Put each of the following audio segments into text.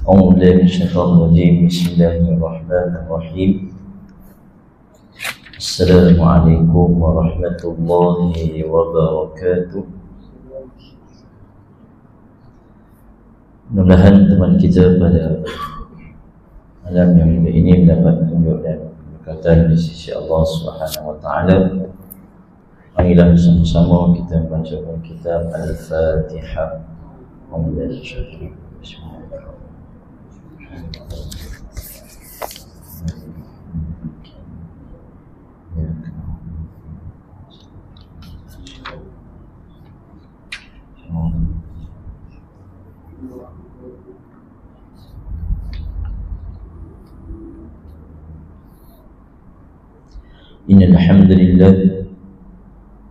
أعوذ بالله من الشيطان الرجيم. بسم الله الرحمن الرحيم. السلام عليكم ورحمة الله وبركاته. Mudah-mudahan teman kita pada malam yang mulia ini mendapat petunjuk dan berkatan di sisi Allah Subhanahu wa taala. Marilah sama-sama kita membaca kitab Al-Fatihah. Bismillahirrahmanirrahim. Innal hamdalillah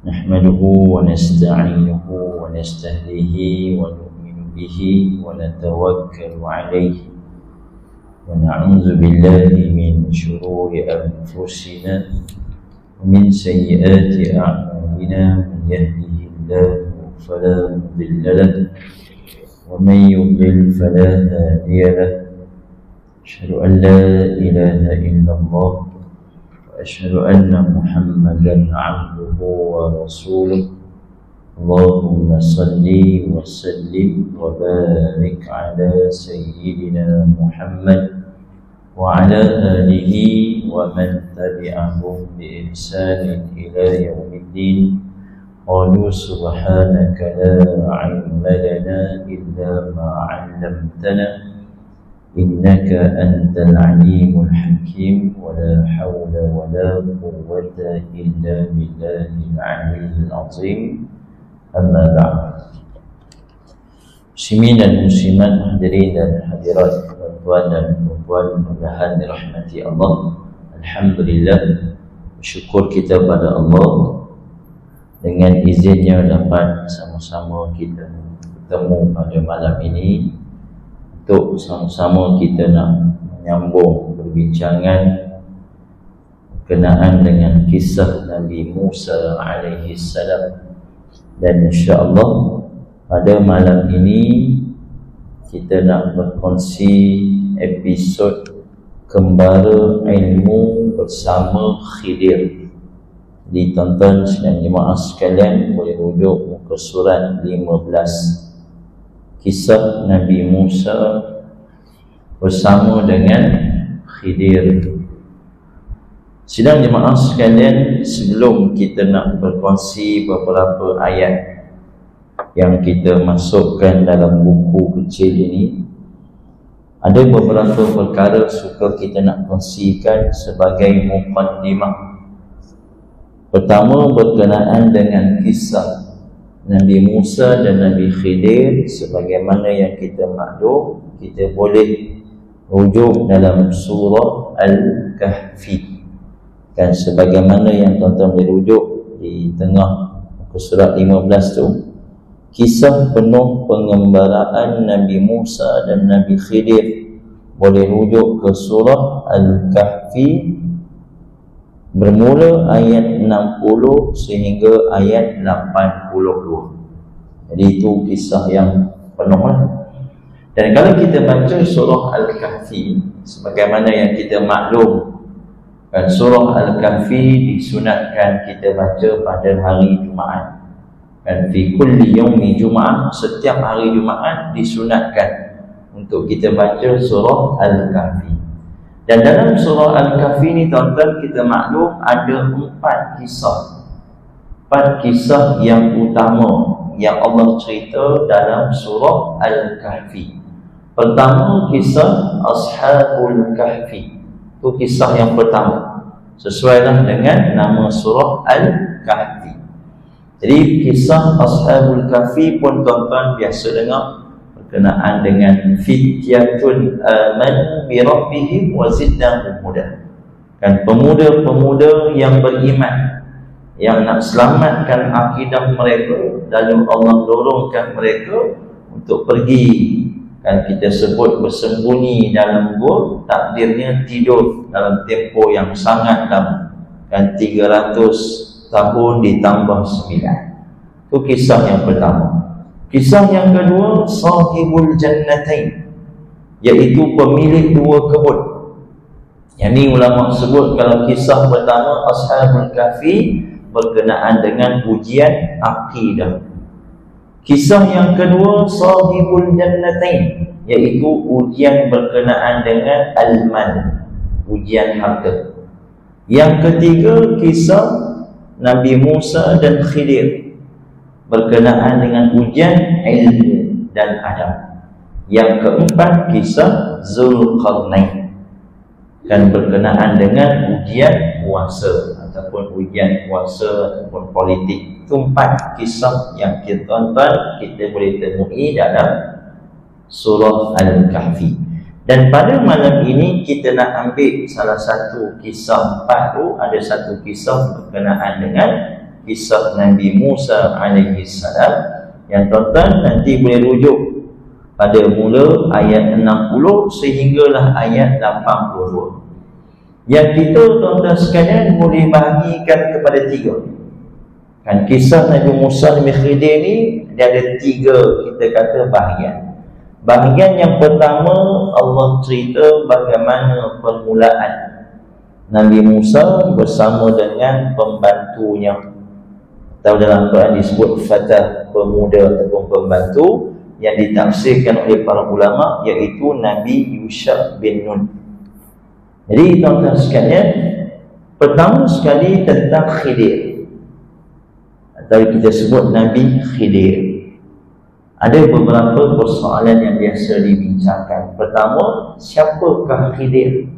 nahmaduhu wa nasta'inuhu wa nastahdihi wa nu'minu bihi wa natawakkalu alayhi wa na'udzu billahi min shururi anfusina wa min sayyiati a'malina. Man yahdihillahu fala mudilla lahu wa man yudlil fala hadiya lahu. Asyhadu an la ilaha illallah أشهد أن محمدا عبده ورسوله. اللهم صل وسلم وبارك على سيدنا محمد وعلى آله ومن تبعهم بإحسان إلى يوم الدين. قالوا سبحانك لا علم لنا إلا ما علمتنا إنك أنت العليم الحكيم. ولا حول ولا قوة إلا بالله العلي العظيم. أما بعد. Muslimin dan muslimat, hadirin dan hadirat, tuan dan puan mudah-mudahan dirahmati Allah. Alhamdulillah, bersyukur kita pada Allah dengan izinnya dapat sama-sama kita bertemu pada malam ini untuk sama-sama kita nak menyambung perbincangan berkenaan dengan kisah Nabi Musa alaihi salam. Dan insya-Allah pada malam ini kita nak berkongsi episod kembara ilmu bersama Khidir. Ditonton sedang jemaah sekalian boleh rujuk muka surat 15. Kisah Nabi Musa bersama dengan Khidir. Sidang jemaah sekalian, sebelum kita nak berkongsi beberapa ayat yang kita masukkan dalam buku kecil ini, ada beberapa perkara suka kita nak kongsikan sebagai muqaddimah. Pertama, berkenaan dengan kisah Nabi Musa dan Nabi Khidir. Sebagaimana yang kita maklum, kita boleh rujuk dalam surah Al-Kahfi. Dan sebagaimana yang tuan-tuan boleh rujuk di tengah muka surat 15 tu, kisah penuh pengembaraan Nabi Musa dan Nabi Khidir. Boleh rujuk ke surah Al-Kahfi, bermula ayat 60 sehingga ayat 82. Jadi itu kisah yang penuh lah. Dan kalau kita baca surah Al-Kahfi, sebagaimana yang kita maklum, kan surah Al-Kahfi disunatkan kita baca pada hari Jumaat. Kan fi kulli yaumi Jumaat, setiap hari Jumaat disunatkan untuk kita baca surah Al-Kahfi. Dan dalam surah Al-Kahfi ni tuan-tuan, kita maklum ada 4 kisah. 4 kisah yang utama yang Allah cerita dalam surah Al-Kahfi. Pertama, kisah Ashabul Kahfi. Itu kisah yang pertama, sesuailah dengan nama surah Al-Kahfi. Jadi kisah Ashabul Kahfi pun tuan-tuan biasa dengar berkenaan dengan fityatun amanu bi rabbihim wa zidnahum huda. Kan pemuda-pemuda yang beriman, yang nak selamatkan akidah mereka, lalu Allah dorongkan mereka untuk pergi, kan kita sebut bersembunyi dalam gua, takdirnya tidur dalam tempoh yang sangat lama, kan 300 tahun ditambah 9. Itu kisah yang pertama. Kisah yang kedua, Sahibul Jannatain. iaitu pemilik 2 kebun. Yang ni ulama sebut kalau kisah pertama Ashabul Kahfi berkenaan dengan ujian akidah. Kisah yang kedua Sahibul Jannatain, iaitu ujian berkenaan dengan al-mal, ujian harta. Yang ketiga kisah Nabi Musa dan Khidir berkenaan dengan ujian ilmu dan adab. Yang keempat kisah Zulkarnain dan berkenaan dengan ujian kuasa ataupun ujian kuasa ataupun politik. Itu 4 kisah yang kita boleh temui dalam surah Al-Kahfi. Dan pada malam ini kita nak ambil salah satu kisah 4 tu. Ada satu kisah berkenaan dengan kisah Nabi Musa alaihi salam yang tuan-tuan nanti boleh rujuk pada mula ayat 60 sehinggalah ayat 82. Yang kita tuan-tuan sekalian boleh bahagikan kepada 3. Kan kisah Nabi Musa dan Khidir ni dia ada 3 kita kata bahagian. Bahagian yang pertama Allah cerita bagaimana permulaan Nabi Musa bersama dengan pembantunya. Atau dalam Quran disebut fatah, pemuda ataupun pembantu, yang ditafsirkan oleh para ulama iaitu Nabi Yusha bin Nun. Jadi tuan-tuan sekalian, pertama sekali tentang Khidir, atau kita sebut Nabi Khidir. Ada beberapa persoalan yang biasa dibincangkan. Pertama, siapakah Khidir?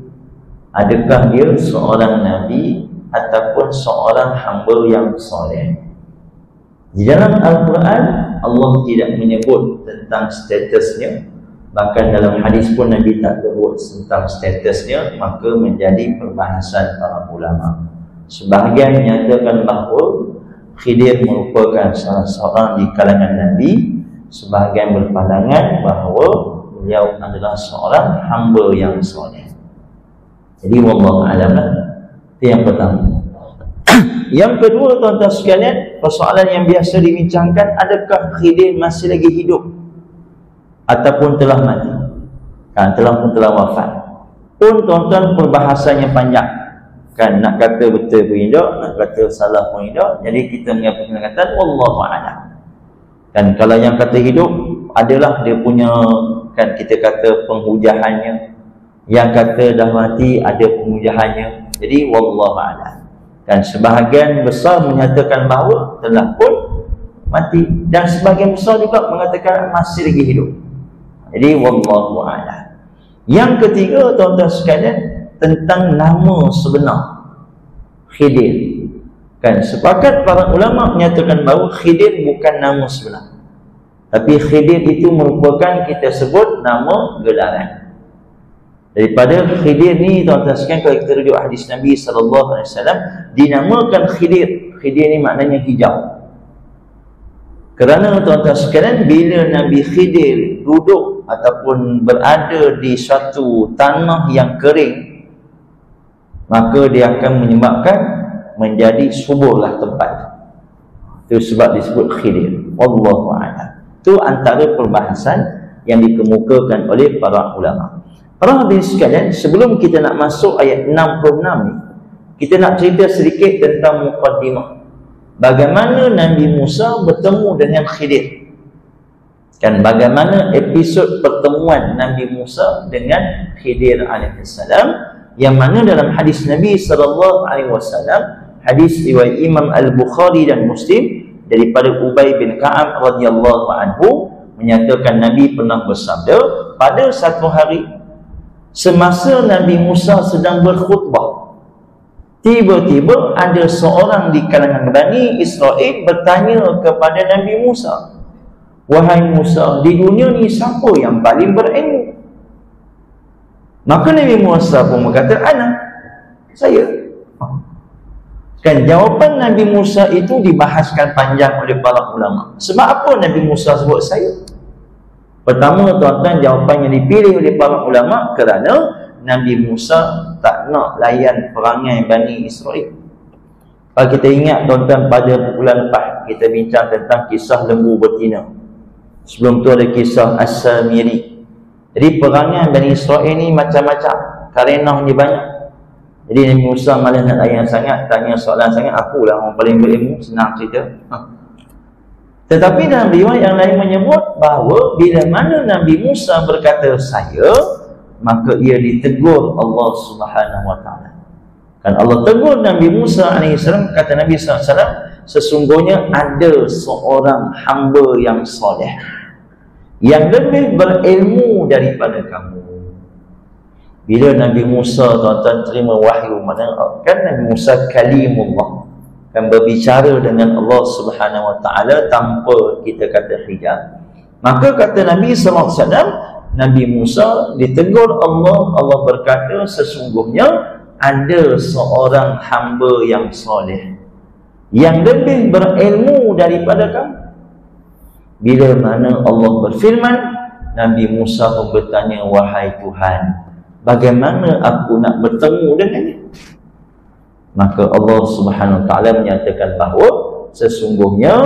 Adakah dia seorang Nabi ataupun seorang hamba yang soleh? Di dalam Al-Quran, Allah tidak menyebut tentang statusnya. Bahkan dalam hadis pun Nabi tak sebut tentang statusnya, maka menjadi perbahasan para ulama. Sebahagian menyatakan bahawa Khidir merupakan salah seorang di kalangan Nabi. Sebahagian berpandangan bahawa beliau adalah seorang hamba yang soleh. Jadi wallahu a'lam lah. Itu yang pertama. Yang kedua tuan-tuan sekalian, persoalan yang biasa dibincangkan, adakah Khidir masih lagi hidup ataupun telah mati? Kan telah wafat. Pun tuan-tuan perbahasannya panjang. Kan nak kata betul pun tidak, nak kata salah pun tidak. Jadi kita mengambil kata wallahu a'lam. Dan kalau yang kata hidup adalah dia punya, kan kita kata penghujahannya. Yang kata dah mati ada penghujahannya. Jadi wallahu a'lam. Dan sebahagian besar menyatakan bahawa telah pun mati, dan sebahagian besar juga mengatakan masih lagi hidup. Jadi wallahu a'lam. Yang ketiga tuan-tuan sekalian, tentang nama sebenar Khidir. Kan sepakat para ulama menyatakan bahawa Khidir bukan nama sebenar, tapi Khidir itu merupakan kita sebut nama gelaran. Daripada Khidir ni tuan-tuan sekalian, kalau kita rujuk hadis Nabi SAW dinamakan Khidir. Khidir ni maknanya hijau. Kerana tuan-tuan sekalian, bila Nabi Khidir duduk ataupun berada di suatu tanah yang kering, maka dia akan menyebabkan menjadi suburlah tempat. Itu sebab disebut Khidir. Wallahu a'lam. Itu antara perbahasan yang dikemukakan oleh para ulama. Para hadirin sekalian, sebelum kita nak masuk ayat 66 ni, kita nak cerita sedikit tentang muqaddimah. Bagaimana Nabi Musa bertemu dengan Khidir. Kan bagaimana episod pertemuan Nabi Musa dengan Khidir alaihissalam, yang mana dalam hadis Nabi SAW, hadis riwayat Imam Al-Bukhari dan Muslim daripada Ubay bin Ka'ab radhiyallahu anhu, menyatakan Nabi pernah bersabda, pada satu hari semasa Nabi Musa sedang berkhutbah, tiba-tiba ada seorang di kalangan Bani Israel bertanya kepada Nabi Musa, wahai Musa, di dunia ni siapa yang paling berilmu? Maka Nabi Musa pun berkata, ana, saya. Kan jawapan Nabi Musa itu dibahaskan panjang oleh para ulama. Sebab apa Nabi Musa sebut saya? Pertama tuan-tuan, jawapan yang dipilih oleh para ulama kerana Nabi Musa tak nak layan perangai Bani Israel. Kalau kita ingat tuan-tuan, pada bulan lepas kita bincang tentang kisah lembu betina. Sebelum tu ada kisah As-Samiri. Jadi perangai Bani Israel ni macam-macam, karenahnya banyak. Jadi Nabi Musa malah nak layan sangat, tanya soalan sangat, akulah orang paling berilmu, senang cerita. Tetapi dalam riwayat yang lain menyebut bahawa bila mana Nabi Musa berkata saya, maka ia ditegur Allah Subhanahu Wa Taala. Kan Allah tegur Nabi Musa AS, kata Nabi SAW, sesungguhnya ada seorang hamba yang soleh yang lebih berilmu daripada kamu. Bila Nabi Musa tuan-tuan terima wahyu, maknanya kan Nabi Musa kalimullah, kan berbicara dengan Allah Subhanahu Wa Taala tanpa kita kata hijab. Maka kata Nabi SAW, Nabi Musa ditegur Allah berkata sesungguhnya ada seorang hamba yang soleh yang lebih berilmu daripada kamu. Bila mana Allah berfirman, Nabi Musa pun bertanya, wahai Tuhan, bagaimana aku nak bertemu dengannya? Maka Allah Subhanahu Wa Taala menyatakan bahawa sesungguhnya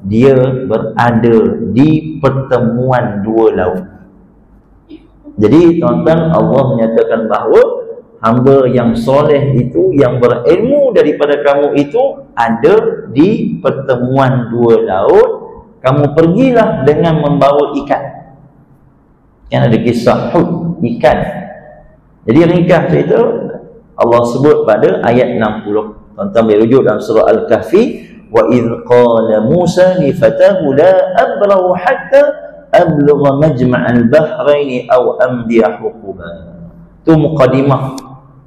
dia berada di pertemuan dua laut. Jadi tuan-tuan, Allah menyatakan bahawa hamba yang soleh itu, yang berilmu daripada kamu itu ada di pertemuan dua laut. Kamu pergilah dengan membawa ikan. Kan ada kisah hud, ikan. Jadi ringkas cerita Allah sebut pada ayat 60. Tuan-tuan boleh rujuk dalam surah Al-Kahfi, wa idh qala Musa li fatahu la abrau hatta ablugha majma'al bahrain aw amdiya huquba. Itu mukadimah.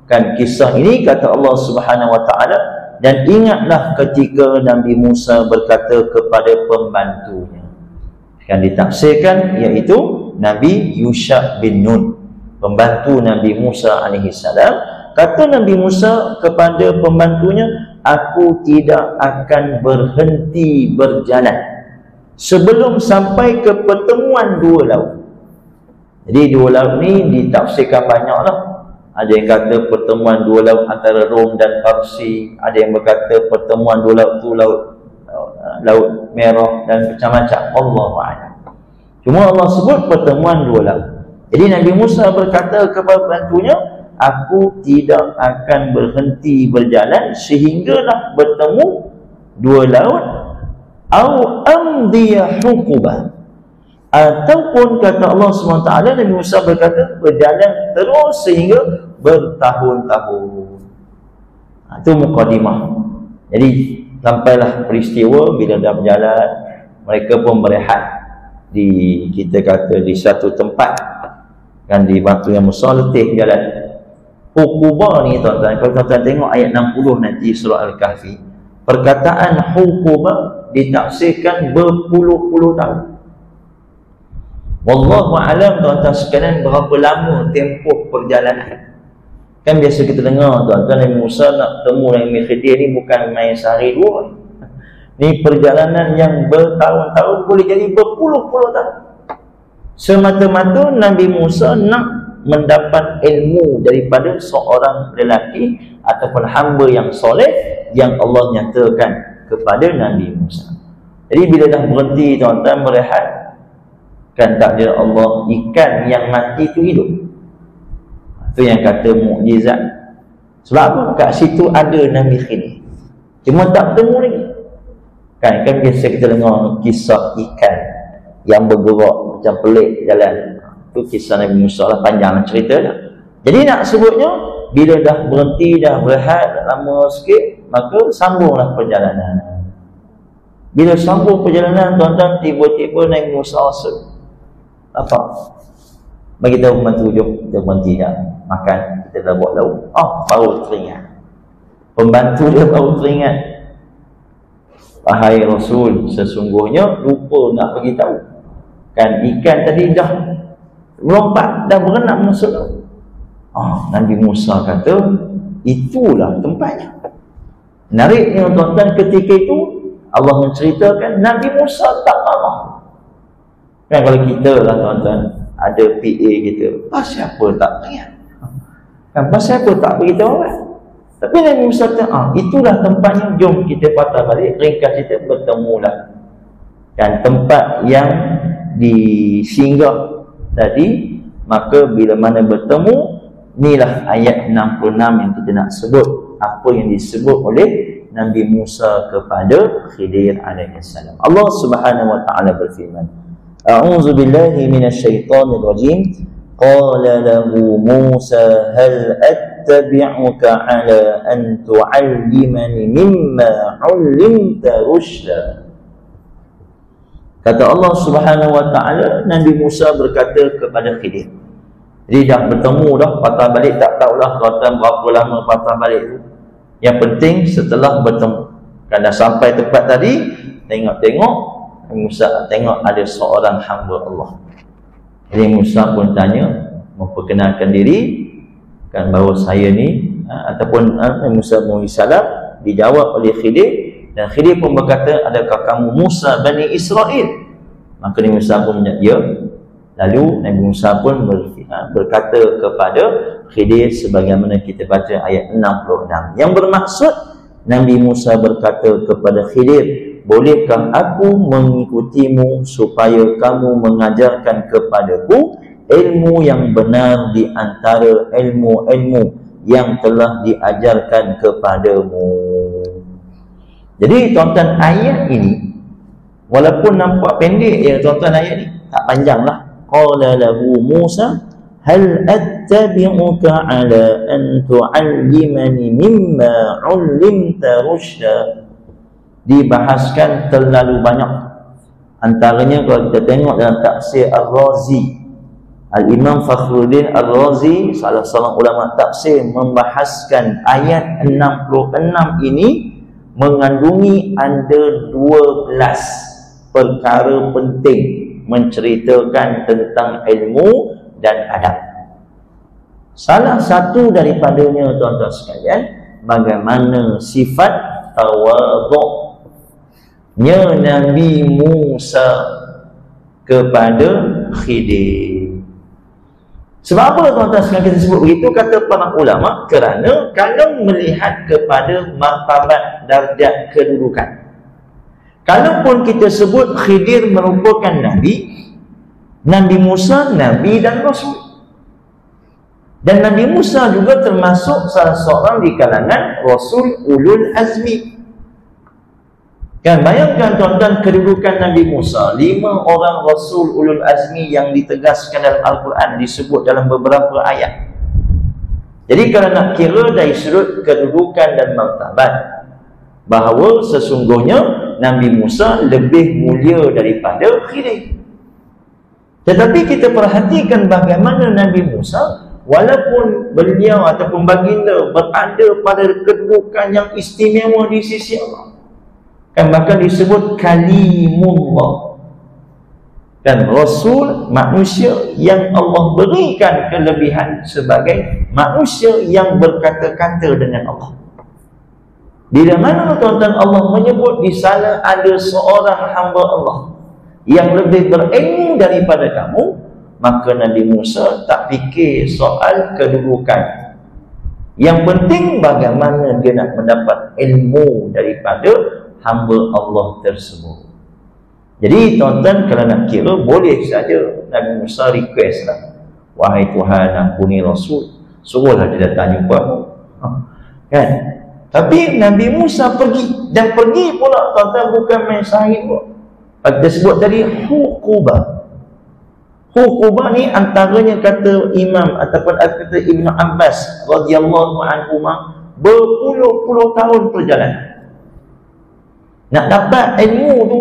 Kan kisah ini kata Allah Subhanahu Wa Taala, dan ingatlah ketika Nabi Musa berkata kepada pembantunya. Yang ditafsirkan iaitu Nabi Yusha bin Nun, pembantu Nabi Musa AS. Kata Nabi Musa kepada pembantunya, aku tidak akan berhenti berjalan sebelum sampai ke pertemuan dua laut. Jadi dua laut ni ditafsirkan banyaklah. Ada yang kata pertemuan dua laut antara Rom dan Parsi, ada yang berkata pertemuan dua laut tu laut merah dan macam-macam. Allahu a'lam. Cuma Allah sebut pertemuan dua laut. Jadi Nabi Musa berkata kepada pembantunya, aku tidak akan berhenti berjalan sehinggalah bertemu dua laut, au amdiya huquba, ataupun kata Allah SWT, Nabi Musa berkata berjalan terus sehingga bertahun-tahun. Itu mukadimah. Jadi sampailah peristiwa bila dah berjalan, mereka pun berehat di, kita kata di satu tempat, kan di batu yang besar, letih jalan. Hukuba ni tuan-tuan, kalau tuan-tuan tengok ayat 60 nanti surah Al-Kahfi, perkataan hukuba ditafsirkan berpuluh-puluh tahun. Wallahu alam tuan-tuan sekalian berapa lama tempoh perjalanan. Kan biasa kita dengar tuan-tuan, Nabi Musa nak bertemu dengan Khidir ni bukan main sehari dua. Ni perjalanan yang bertahun-tahun, boleh jadi berpuluh-puluh tahun. Semata-mata Nabi Musa nak mendapat ilmu daripada seorang lelaki ataupun hamba yang soleh yang Allah nyatakan kepada Nabi Musa. Jadi bila dah berhenti tuan-tuan berehat, kan takdir Allah, ikan yang mati itu hidup. Itu yang kata mukjizat. Sebab apa? Kat situ ada Nabi Khidir, cuma tak bertemu lagi. Kan biasa kita dengar kisah ikan yang bergerak macam pelik jalan. Itu kisah Nabi Musa lah, panjang cerita dah. Jadi nak sebutnya, bila dah berhenti, dah berehat lama sikit, maka sambunglah perjalanan. Bila sambung perjalanan tuan-tuan, tiba-tiba Nabi Musa rasa apa? Bagi tahu pembantu, jom kita berhenti dah makan, kita dah buat lauk. Baru teringat, pembantu dia baru teringat, wahai Rasul, sesungguhnya lupa nak bagi tahu, kan ikan tadi dah melompat, dah berenang masuk laut. Nabi Musa kata itulah tempatnya. Menariknya tuan-tuan, ketika itu Allah menceritakan Nabi Musa tak marah. Kan kalau kita lah tuan-tuan, ada PA kita, pasal apa tak ingat, kan pasal apa tak beritahu orang. Tapi Nabi Musa kata itulah tempatnya, jom kita patah balik, ringkas kita bertemulah. Kan tempat yang disinggah tadi Maka bila mana bertemu, inilah ayat 66 yang kita nak sebut. Apa yang disebut oleh Nabi Musa kepada Khidir alaihissalam. Allah Subhanahu wa taala berfirman, A'udzu billahi minasyaitonir rajim. Qala lahu Musa hal attabi'uka ala an tu'allimani mimma 'ullimta rushda. Kata Allah Subhanahu wa taala, Nabi Musa berkata kepada Khidir. Jadi dah bertemu dah, patah balik tak tahulah kata berapa lama patah balik tu. Yang penting setelah bertemu, kan dah sampai tempat tadi, tengok-tengok Musa tengok ada seorang hamba Allah. Jadi Musa pun tanya, memperkenalkan diri, kan bahawa saya ni ataupun Musa AS dijawab oleh Khidir, dan Khidir pun berkata, adakah kamu Musa Bani Israel? Maka Nabi Musa pun menjawab, ya. Lalu Nabi Musa pun berkata kepada Khidir sebagaimana kita baca ayat 66, yang bermaksud Nabi Musa berkata kepada Khidir, bolehkah aku mengikutimu supaya kamu mengajarkan kepadaku ilmu yang benar di antara ilmu-ilmu yang telah diajarkan kepadamu. Jadi tuan-tuan, ayat ini walaupun nampak pendek ya tuan-tuan, ayat ni tak panjang lah. Qala lahu Musa hal attabi'uka ala an tu'allimani mimma 'ullimta rushda. Dibahaskan terlalu banyak. Antaranya kalau kita tengok dalam tafsir Ar-Razi, Al-Imam Fakhruddin Ar-Razi, salah seorang ulama tafsir, membahaskan ayat 66 ini mengandungi ada 12 perkara penting menceritakan tentang ilmu dan adab. Salah satu daripadanya tuan-tuan sekalian, bagaimana sifat tawadhu'nya Nabi Musa kepada Khidir. Sebab apa tuan-tuan sekalian kita sebut begitu? Kata para ulama, kerana kalau melihat kepada martabat darjat kedudukan, kalaupun kita sebut Khidir merupakan Nabi, Nabi Musa Nabi dan Rasul, dan Nabi Musa juga termasuk salah seorang di kalangan Rasul Ulul Azmi. Kan bayangkan tuan-tuan kedudukan Nabi Musa, 5 orang Rasul Ulul Azmi yang ditegaskan dalam Al-Quran, disebut dalam beberapa ayat. Jadi kalau nak kira dari sudut kedudukan dan martabat, bahawa sesungguhnya Nabi Musa lebih mulia daripada Khidir. Tetapi kita perhatikan bagaimana Nabi Musa, walaupun beliau ataupun baginda berada pada kedudukan yang istimewa di sisi Allah, kan bahkan disebut kalimullah, dan Rasul manusia yang Allah berikan kelebihan sebagai manusia yang berkata-kata dengan Allah. Bila mana tuan-tuan Allah menyebut di sana ada seorang hamba Allah yang lebih berilmu daripada kamu, maka Nabi Musa tak fikir soal kedudukan. Yang penting bagaimana dia nak mendapat ilmu daripada hamba Allah tersebut. Jadi tuan-tuan kalau nak kira, boleh saja Nabi Musa request lah, wahai Tuhan, aku ni Rasul, suruhlah dia datang jumpa aku. Kan? Tapi Nabi Musa pergi, dan pergi pula tuan-tuan bukan main sahih pun. Kita sebut tadi Huqubah. Huqubah ni antaranya kata Imam ataupun kata Ibn Abbas radhiyallahu anhuma, berpuluh-puluh tahun perjalanan. Nak dapat ilmu tu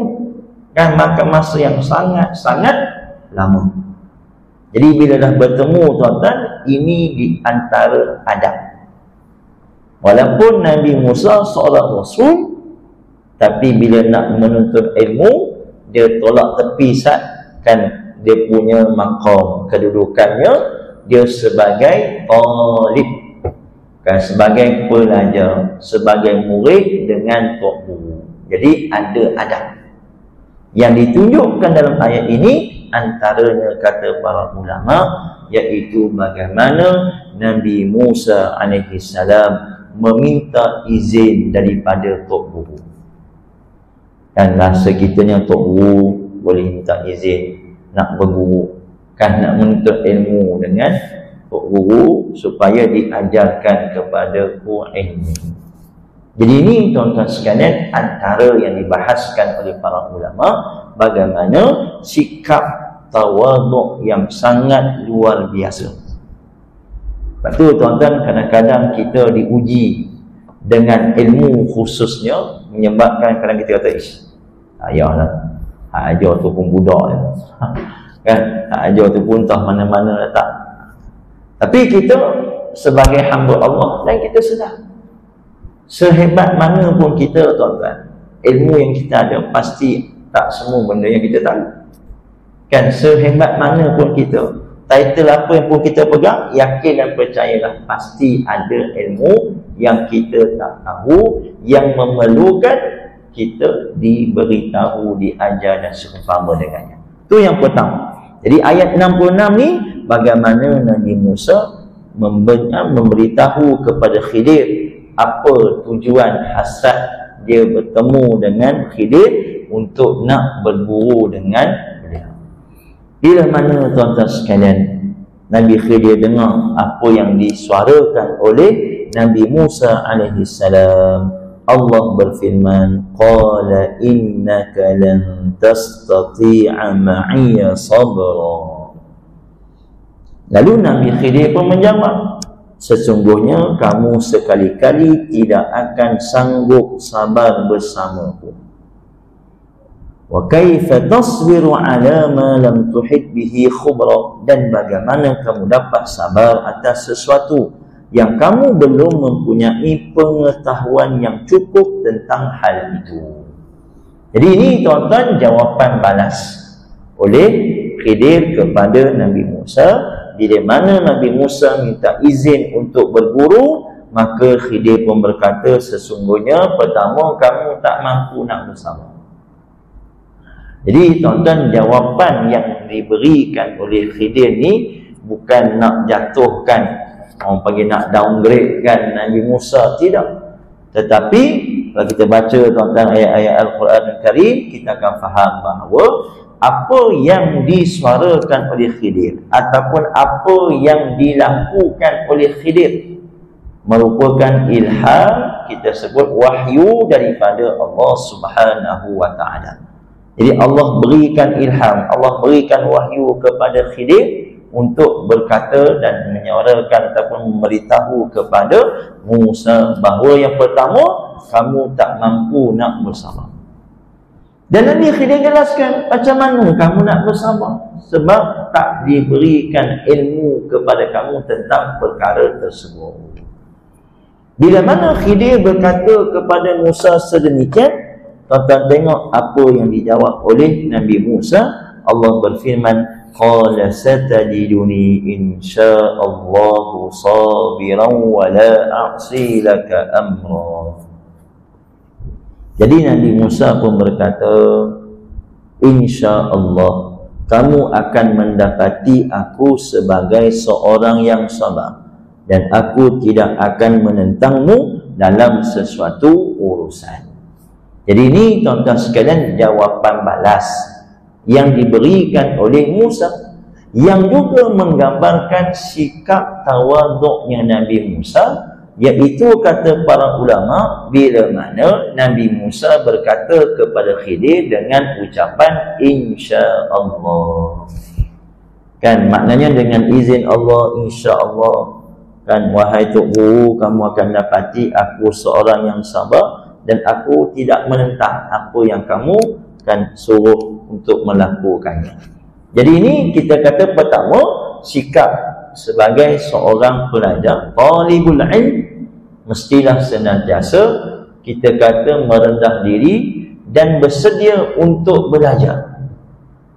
kan makan masa yang sangat-sangat lama. Jadi bila dah bertemu tuan-tuan, ini di antara adab. Walaupun Nabi Musa seorang Rasul, tapi bila nak menuntut ilmu, dia tolak tepi kan dia punya maqam, kedudukannya dia sebagai talib, kan, sebagai pelajar, sebagai murid dengan tok guru. Jadi ada adab yang ditunjukkan dalam ayat ini. Antaranya kata para ulama, iaitu bagaimana Nabi Musa alaihissalam meminta izin daripada tok guru. Kan bahasa kitanya tok guru boleh minta izin nak berguru. kan nak menuntut ilmu dengan guru supaya diajarkan kepada ilmu. Jadi ini tuan-tuan sekalian antara yang dibahaskan oleh para ulama, bagaimana sikap tawaduk yang sangat luar biasa. Sebab tu tuan-tuan, kadang-kadang kita diuji dengan ilmu khususnya, menyebabkan kadang kita kata ayahlah, ajar tu pun budak ya. Kan, ajar tu pun entah mana-mana letak. Tapi kita sebagai hamba Allah, dan kita sedar sehebat mana pun kita tuan-tuan, ilmu yang kita ada pasti tak semua benda yang kita tahu. Kan, sehebat mana pun kita, title apa yang pun kita pegang, yakin dan percayalah pasti ada ilmu yang kita tak tahu, yang memerlukan kita diberitahu, diajar dan seumpama dengannya. Itu yang pertama. Jadi ayat 66 ni, bagaimana Nabi Musa memberitahu kepada Khidir apa tujuan hasrat dia bertemu dengan Khidir untuk nak berguru dengan beliau. Bila mana tuan-tuan sekalian, Nabi Khidir dengar apa yang disuarakan oleh Nabi Musa alaihi salam, Allah berfirman, qala innaka lan tastati'a ma'iya sabra. Lalu Nabi Khidir pun menjawab, sesungguhnya kamu sekali-kali tidak akan sanggup sabar bersamaku. Wa kaifa tasbiru ala ma lam tuhit bihi khubra, dan bagaimana kamu dapat sabar atas sesuatu yang kamu belum mempunyai pengetahuan yang cukup tentang hal itu. Jadi ini tuan-tuan jawapan balas oleh Khidir kepada Nabi Musa. Bila mana Nabi Musa minta izin untuk berguru, maka Khidir pun berkata, sesungguhnya pertama kamu tak mampu nak bersama. Jadi tuan-tuan, jawapan yang diberikan oleh Khidir ni bukan nak jatuhkan, orang panggil nak downgradekan Nabi Musa, tidak. Tetapi kalau kita baca tuan-tuan ayat-ayat Al-Quran Al-Karim, kita akan faham bahawa apa yang disuarakan oleh Khidir ataupun apa yang dilakukan oleh Khidir merupakan ilham, kita sebut wahyu daripada Allah Subhanahu wa ta'ala. Jadi Allah berikan ilham, Allah berikan wahyu kepada Khidir untuk berkata dan menyuarakan ataupun memberitahu kepada Musa bahawa yang pertama, kamu tak mampu nak bersama. Dan Nabi Khidir jelaskan macam mana kamu nak bersama, sebab tak diberikan ilmu kepada kamu tentang perkara tersebut. Bila mana Khidir berkata kepada Musa sedemikian, tuan-tuan tengok apa yang dijawab oleh Nabi Musa. Allah berfirman, qala satajiduni insya'allahu sabiran wa la a'si laka amra. Jadi Nabi Musa pun berkata, insya-Allah kamu akan mendapati aku sebagai seorang yang sabar, dan aku tidak akan menentangmu dalam sesuatu urusan. Jadi ini tuan-tuan sekalian jawapan balas yang diberikan oleh Musa, yang juga menggambarkan sikap tawaduknya Nabi Musa, iaitu kata para ulama, bila mana Nabi Musa berkata kepada Khidir dengan ucapan insya-Allah. Kan maknanya dengan izin Allah, insya-Allah. Kan, wahai Tok Guru, kamu akan dapati aku seorang yang sabar dan aku tidak menentang apa yang kamu kan suruh untuk melakukannya. Jadi ini kita kata pertama, sikap sebagai seorang pelajar, talibul ilm, mestilah senantiasa kita kata merendah diri dan bersedia untuk belajar.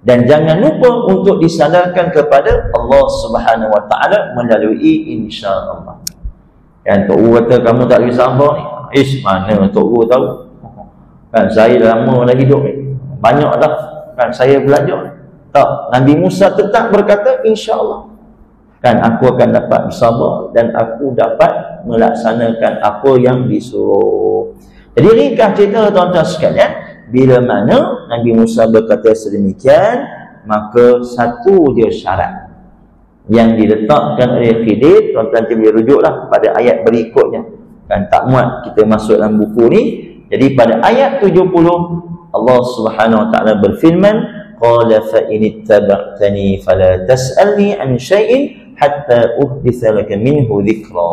Dan jangan lupa untuk disandarkan kepada Allah Subhanahu wa ta'ala melalui insya-Allah. Kan Tok Guru kata kamu tak boleh sabar ni. Mana Tok Guru tahu? Kan saya lama lagi hidup ni. Banyak dah kan saya belajar. Tak, Nabi Musa tetap berkata insya-Allah. Kan aku akan dapat bersabar dan aku dapat melaksanakan apa yang disuruh. Jadi ringkas cerita tuan-tuan sekalian, bila mana Nabi Musa berkata sedemikian, maka satu je syarat yang diletakkan oleh Khidir. Tuan-tuan boleh rujuklah pada ayat berikutnya, kan tak muat kita masuk dalam buku ni. Jadi pada ayat 70 Allah Subhanahu wa taala berfirman, qala fa in ittaba'tani fala tas'alni an syai'in hatta uhditha laka minhu dhikra.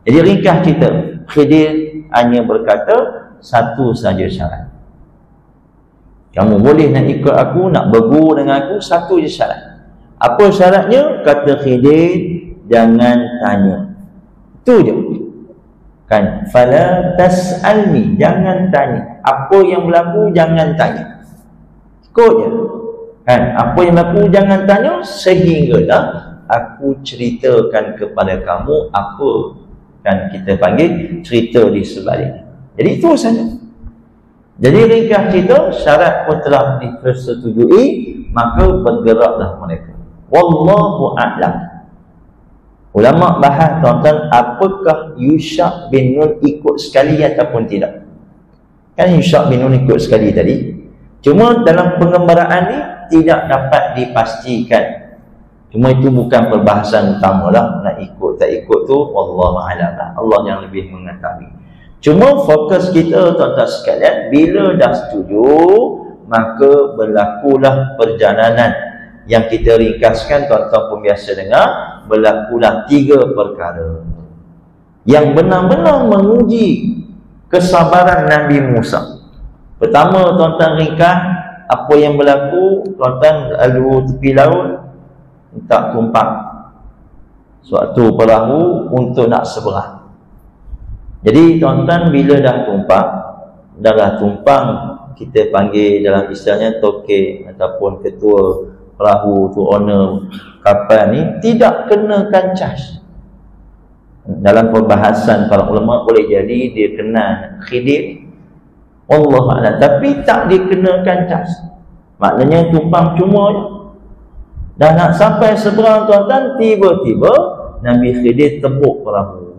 Jadi ringkas kita, Khidir hanya berkata satu saja syarat. Kamu boleh nak ikut aku, nak berguru dengan aku, satu je syarat. Apa syaratnya? Kata Khidir, jangan tanya. Itu je. Kan? Fala tas'alni, jangan tanya. Apa yang berlaku, jangan tanya. Ikut je. Kan? Apa yang berlaku, jangan tanya, sehinggalah aku ceritakan kepada kamu apa, kan kita panggil cerita di sebaliknya. Jadi itu saja. Jadi ringkas cerita, syarat pun telah dipersetujui, maka bergeraklah mereka. Wallahu a'lam. Ulama bahas, tuan-tuan, apakah Yusha' bin Nun ikut sekali ataupun tidak? Kan Yusha' bin Nun ikut sekali tadi. Cuma dalam pengembaraan ni tidak dapat dipastikan. Cuma itu bukan perbahasan utama lah. Nak ikut tak ikut tu wallahu a'lam lah. Allah yang lebih mengetahui. Cuma fokus kita, tuan-tuan sekalian, bila dah setuju, maka berlakulah perjalanan yang kita ringkaskan, tuan-tuan pun biasa dengar, berlakulah 3 perkara yang benar-benar menguji kesabaran Nabi Musa. Pertama, tuan-tuan ringkas apa yang berlaku. Tuan-tuan lalu tepi laut, tak tumpang suatu perahu untuk nak seberang. Jadi tuan-tuan, bila dah tumpang, kita panggil dalam istilahnya tokek ataupun ketua perahu tu, owner kapal ni, tidak kenakan cas. Dalam perbahasan para ulama, boleh jadi dia kena Khidir, Allah a'lam, tapi tak dikenakan cas. Maknanya tumpang cuma je. Dah nak sampai seberang, tuan-tuan, tiba-tiba Nabi Khidir tepuk perahu.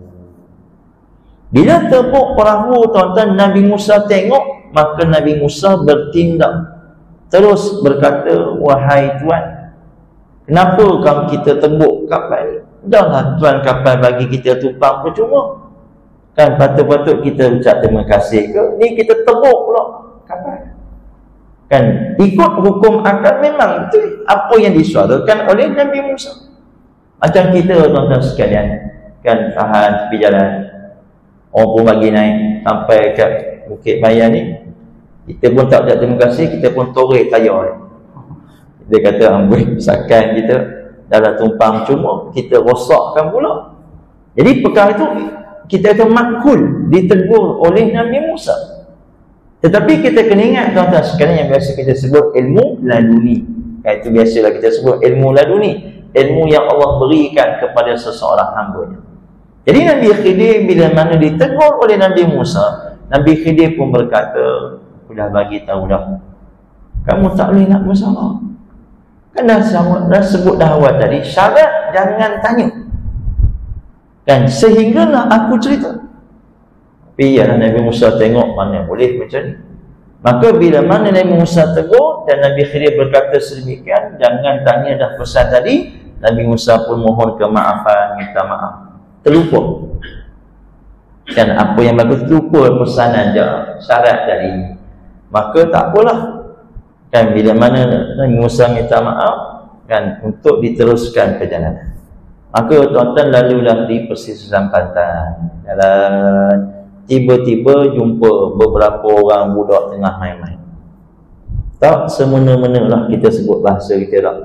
Bila tepuk perahu, tuan-tuan, Nabi Musa tengok, maka Nabi Musa bertindak. Terus berkata, wahai Tuan, kenapa kamu kita tebuk kapal ni? Janganlah Tuan kapal bagi kita tumpang percuma. Kan patut-patut kita ucap terima kasih ke? Ni kita tebuk pula kapal. Kan ikut hukum akal memang betul apa yang disuarakan oleh Nabi Musa. Macam kita, tuan-tuan sekalian, kan tahan tepi jalan, orang pun bagi naik sampai kat Bukit Bayan ni, kita pun tak ucap terima kasih, kita pun torek tayar. Dia kata amboi sakan kita dalam tumpang cuma, kita rosakkan pula. Jadi perkara itu kita kata makul, ditegur oleh Nabi Musa. Tetapi kita kena ingat, tuan-tuan sekalian, yang biasa kita sebut ilmu laduni. Itu biasalah kita sebut ilmu laduni, ilmu yang Allah berikan kepada seseorang hamba-Nya. Jadi Nabi Khidir bila mana ditegur oleh Nabi Musa, Nabi Khidir pun berkata, aku dah bagi tahu dah, kamu tak boleh nak bersama. Kan dah sebut dah awal tadi, syarat jangan tanya. Kan sehinggalah aku cerita. Tapi ya Nabi Musa tengok mana boleh macam ni. Maka bila mana Nabi Musa tegur dan Nabi Khidir berkata sedemikian, jangan tanya dah pesan tadi, Nabi Musa pun mohon kemaafan, minta maaf. Terlupa. Kan apa yang bagus, terlupa pesanan je, syarat tadi. Maka tak apalah. Kan bila mana Nabi Musa minta maaf, kan untuk diteruskan perjalanan. Maka tuan-tuan lalulah di pesisir pantai. Jalan, tiba-tiba jumpa beberapa orang budak tengah main-main. Tak semena-mena lah kita sebut bahasa kita dah.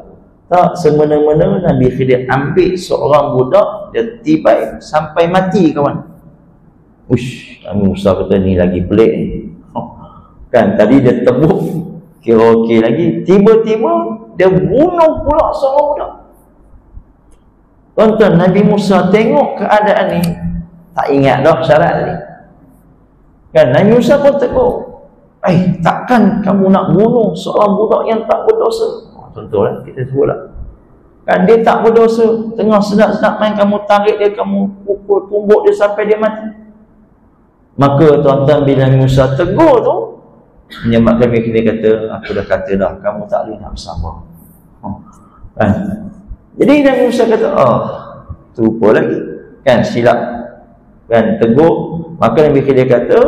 Tak semena-mena Nabi Khidir ambil seorang budak, dia tibai sampai mati kawan. Ush, Nabi Musa kata ni lagi pelik ni. Kan tadi dia tebuk, kira okey lagi, tiba-tiba dia bunuh pula seorang budak. Tuan-tuan, Nabi Musa tengok keadaan ni, tak ingat dah syarat ni. Kan Nabi Musa pun tegur, takkan kamu nak bunuh seorang budak yang tak berdosa? Contohlah kita sebutlah, kan dia tak berdosa, tengah sedap-sedap main, kamu tarik dia, kamu pukul tumbuk dia sampai dia mati. Maka tuan-tuan, bila Musa tegur tu, menyebabkan mereka kata, aku dah kata dah, kamu tak boleh nak bersabar. Kan? Jadi Nabi Musa kata, terlupa lagi. Kan, silap. Kan, tegur. Maka Nabi Khidir kata,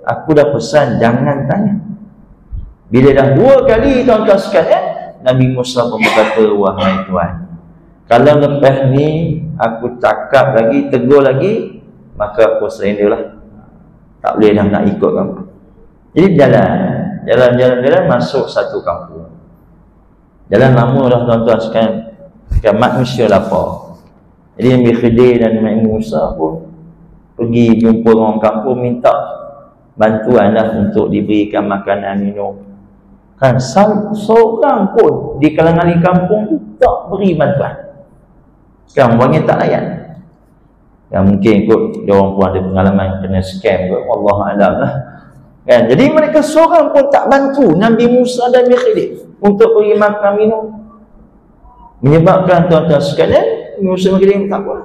aku dah pesan jangan tanya. Bila dah 2 kali tuan-tuan sekalian, Nabi Musa pun berkata, wahai Tuhan, kalau lepas ni aku cakap lagi, tegur lagi, maka aku surrender lah. Tak boleh dah nak ikut kamu. Jadi jalan masuk satu kampung. Jalan lama dah tuan-tuan sekalian. Kan manusia lapar. Jadi Nabi Khidir dan Nabi Musa pun pergi jumpa orang kampung, minta bantuan lah untuk diberikan makanan, minum. Kan seorang pun di kalangan di kampung tu tak beri bantuan. Kan orangnya tak layan. Yang mungkin ikut dia orang pun ada pengalaman kena scam ke, Allah Alam lah. Kan, jadi mereka seorang pun tak bantu Nabi Musa dan Nabi Khidir untuk beri makan minum. Menyebabkan tuan-tuan sekalian, Musa dan Khidir tak apa.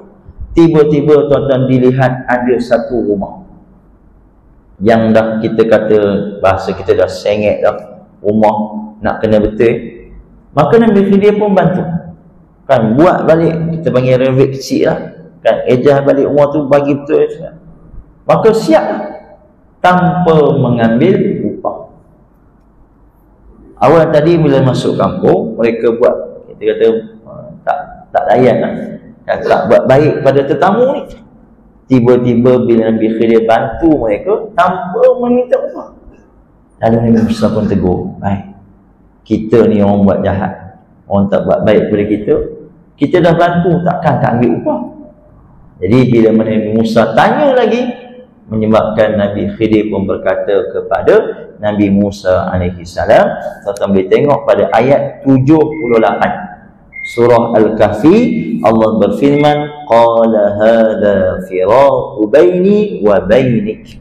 Tiba-tiba tuan-tuan dilihat ada satu rumah yang dah kita kata, bahasa kita dah sengit dah, rumah nak kena betul. Maka Nabi Khidir pun bantu. Kan, buat balik, kita panggil renovate kecil lah. Kan, ejah balik rumah tu, bagi betul. Maka siap tanpa mengambil upah. Awal tadi bila masuk kampung, mereka buat, kita kata tak layan lah, tak buat baik pada tetamu ni. Tiba-tiba bila Nabi Khidir bantu mereka tanpa meminta upah, lalu Nabi Musa pun tegur, baik, kita ni orang buat jahat, orang tak buat baik kepada kita dah bantu, takkan tak ambil upah. Jadi bila Nabi Musa tanya lagi, menyebabkan Nabi Khidir pun berkata kepada Nabi Musa AS, kita boleh tengok pada ayat 78 surah Al-Kahfi, Allah berfirman, qala hadza firaqu baini wa bainik.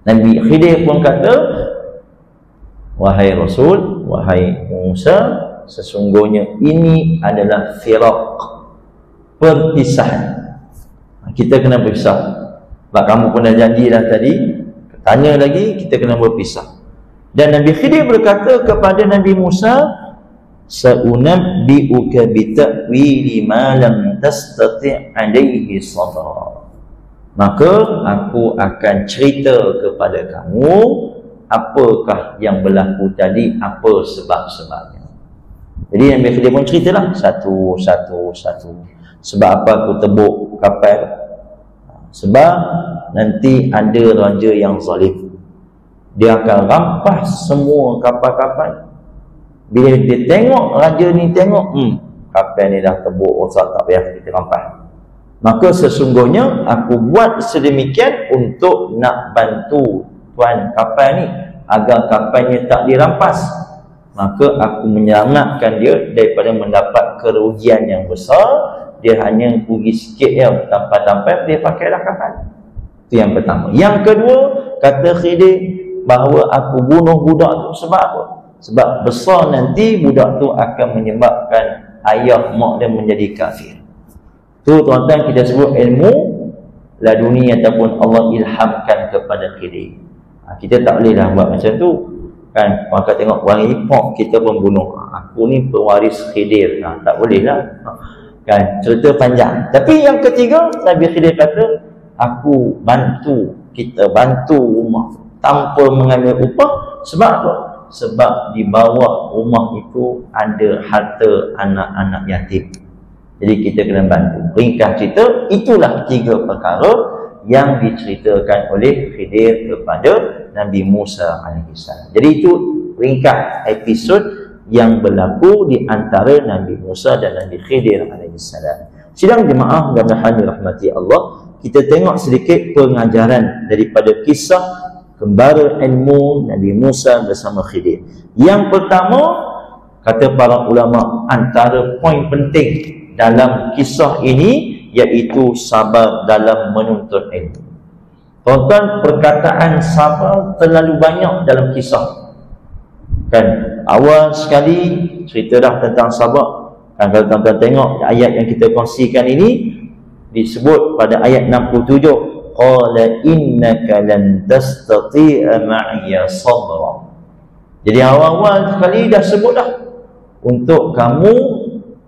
Nabi Khidir pun kata, wahai Rasul, wahai Musa, sesungguhnya ini adalah firaq, perpisahan. Kita kena berpisah. Sebab kamu pun dah janji dah tadi, tanya lagi, kita kena berpisah. Dan Nabi Khidir berkata kepada Nabi Musa, sa'unabbi'uka bita'wili ma lam tastati' alaihi sabra. Maka aku akan cerita kepada kamu apakah yang berlaku tadi, apa sebab-sebabnya. Jadi Nabi Khidir pun ceritalah satu. Sebab apa aku tebuk kapal? Sebab nanti ada raja yang zalim. Dia akan rampas semua kapal-kapal. Bila dia tengok, raja ni tengok, kapal ni dah tebuk, rosak, tak payah kita rampas. Maka sesungguhnya aku buat sedemikian untuk nak bantu tuan kapal ni agar kapalnya tak dirampas. Maka aku menyelamatkan dia daripada mendapat kerugian yang besar. Dia hanya rugi sikit ya, tanpa dia pakailah kapal. Itu yang pertama. Yang kedua, kata Khidir, bahawa aku bunuh budak tu sebab apa? Sebab besar nanti budak tu akan menyebabkan ayah mak dia menjadi kafir. Tu tuan-tuan kita sebut ilmu laduni ataupun Allah ilhamkan kepada Khidir. Kita tak boleh dah buat macam tu. Kan, maka tengok orang hip-hop kita pun bunuh. Aku ni pewaris Khidir. Tak boleh lah. Kan, cerita panjang. Tapi yang ketiga, Nabi Khidir kata, aku bantu, kita bantu rumah tanpa mengambil upah. Sebab apa? Sebab di bawah rumah itu ada harta anak-anak yatim. Jadi kita kena bantu. Ringkas cerita, itulah 3 perkara yang diceritakan oleh Khidir kepada Nabi Musa AS. Jadi itu ringkas episod yang berlaku di antara Nabi Musa dan Nabi Khidir AS. Sidang jemaah mudah-mudahan dirahmati Allah, kita tengok sedikit pengajaran daripada kisah kembara ilmu Nabi Musa bersama Khidir. Yang pertama, kata para ulama, antara poin penting dalam kisah ini iaitu sabar dalam menuntut ilmu. Tuan-tuan, perkataan sabar terlalu banyak dalam kisah. Kan, awal sekali cerita dah tentang sabar. Kan, kalau tuan-tuan tengok ayat yang kita kongsikan ini, disebut pada ayat 67, qala innaka lan tastati'a ma'iya sabra. Jadi awal-awal sekali dah sebut dah, untuk kamu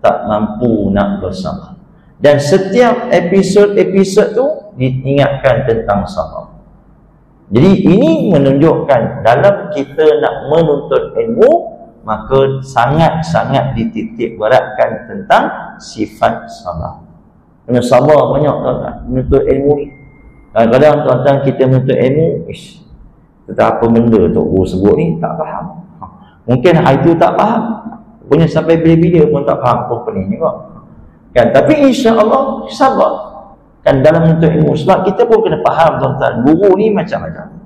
tak mampu nak bersabar. Dan setiap episod-episod tu diingatkan tentang sabar. Jadi ini menunjukkan dalam kita nak menuntut ilmu, maka sangat-sangat dititik beratkan tentang sifat sabar. Kena sabar banyak tuan-tuan menuntut ilmu ni. Kadang-kadang tuan-tuan kita menuntut ilmu, tentang apa benda Tok Guru sebut ni tak faham. Mungkin hari tu tak faham, punya sampai bila-bila pun tak faham apa pening juga. Kan, tapi insya-Allah sabar. Kan dalam menuntut ilmu, sebab kita pun kena faham tuan-tuan, guru ni macam-macam.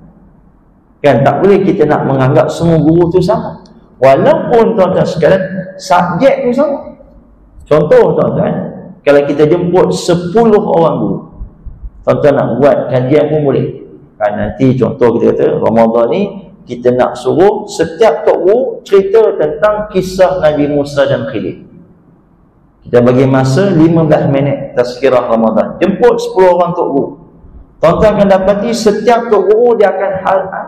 Kan tak boleh kita nak menganggap semua guru tu sama. Walaupun tuan-tuan sekalian subjek pun sama. Contoh tuan-tuan, kalau kita jemput 10 orang guru, tuan-tuan nak buat kajian pun boleh. Kan nanti contoh kita kata Ramadan ni kita nak suruh setiap tok guru cerita tentang kisah Nabi Musa dan Khidir. Kita bagi masa 15 minit tazkirah Ramadan. Jemput 10 orang tok guru. Tuan-tuan akan dapati setiap tok guru dia akan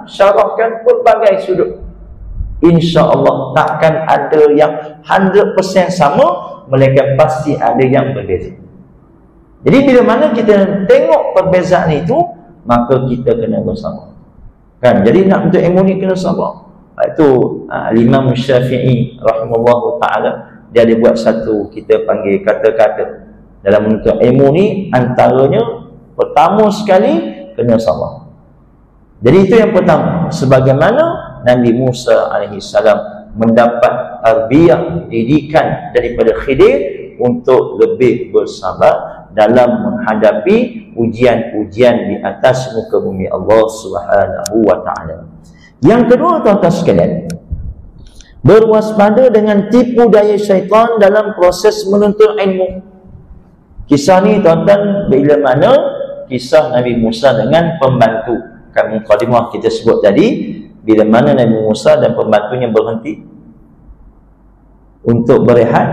syarahkan pelbagai sudut. Insya-Allah takkan ada yang 100% sama, melainkan pasti ada yang berbeza. Jadi bila mana kita tengok perbezaan itu, maka kita kena bersabar. Kan, jadi nak untuk ilmu ni kena sabar. Itu Imam Syafi'i rahimahullah taala, dia ada buat satu kita panggil kata-kata dalam menuntut ilmu ni, antaranya pertama sekali kena sabar. Jadi itu yang pertama, sebagaimana Nabi Musa alaihissalam mendapat tarbiyah, didikan daripada Khidir untuk lebih bersabar dalam menghadapi ujian-ujian di atas muka bumi Allah Subhanahu wa taala. Yang kedua tuan-tuan sekalian, berwaspada dengan tipu daya syaitan dalam proses menuntut ilmu. Kisah ni tuan-tuan bila mana kisah Nabi Musa dengan pembantu. Kan mukadimah kita sebut tadi, bila mana Nabi Musa dan pembantunya berhenti untuk berehat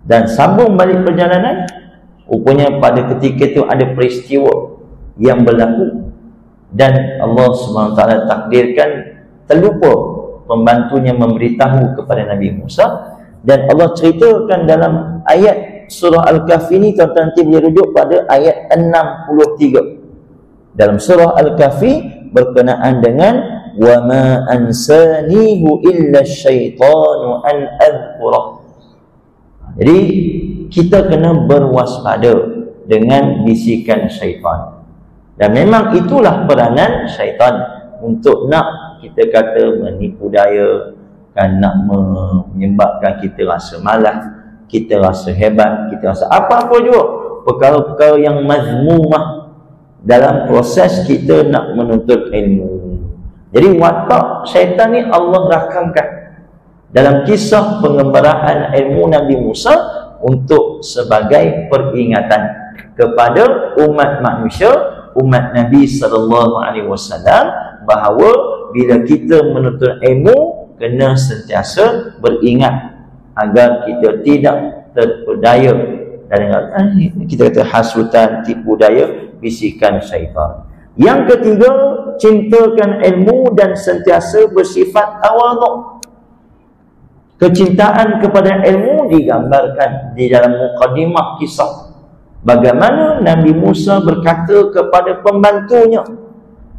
dan sambung balik perjalanan. Rupanya pada ketika itu ada peristiwa yang berlaku dan Allah SWT takdirkan terlupa pembantunya memberitahu kepada Nabi Musa. Dan Allah ceritakan dalam ayat surah Al-Kahfi ini, tuan-tuan nanti boleh rujuk pada ayat 63 dalam surah Al-Kahfi berkenaan dengan wa ma ansanihu illa syaitanu an adhkurah. Jadi kita kena berwaspada dengan bisikan syaitan. Dan memang itulah peranan syaitan untuk nak kita kata menipu daya, kan, nak menyebabkan kita rasa malas, kita rasa hebat, kita rasa apa-apa juga perkara-perkara yang mazmumah dalam proses kita nak menuntut ilmu. Jadi watak syaitan ni Allah rakamkan dalam kisah pengembaraan ilmu Nabi Musa untuk sebagai peringatan kepada umat manusia, umat Nabi SAW, bahawa bila kita menuntut ilmu kena sentiasa beringat agar kita tidak terpedaya dan kita kata hasutan, tipu daya, bisikan syaitan. Yang ketiga, cintakan ilmu dan sentiasa bersifat tawaduk. Kecintaan kepada ilmu digambarkan di dalam mukadimah kisah bagaimana Nabi Musa berkata kepada pembantunya,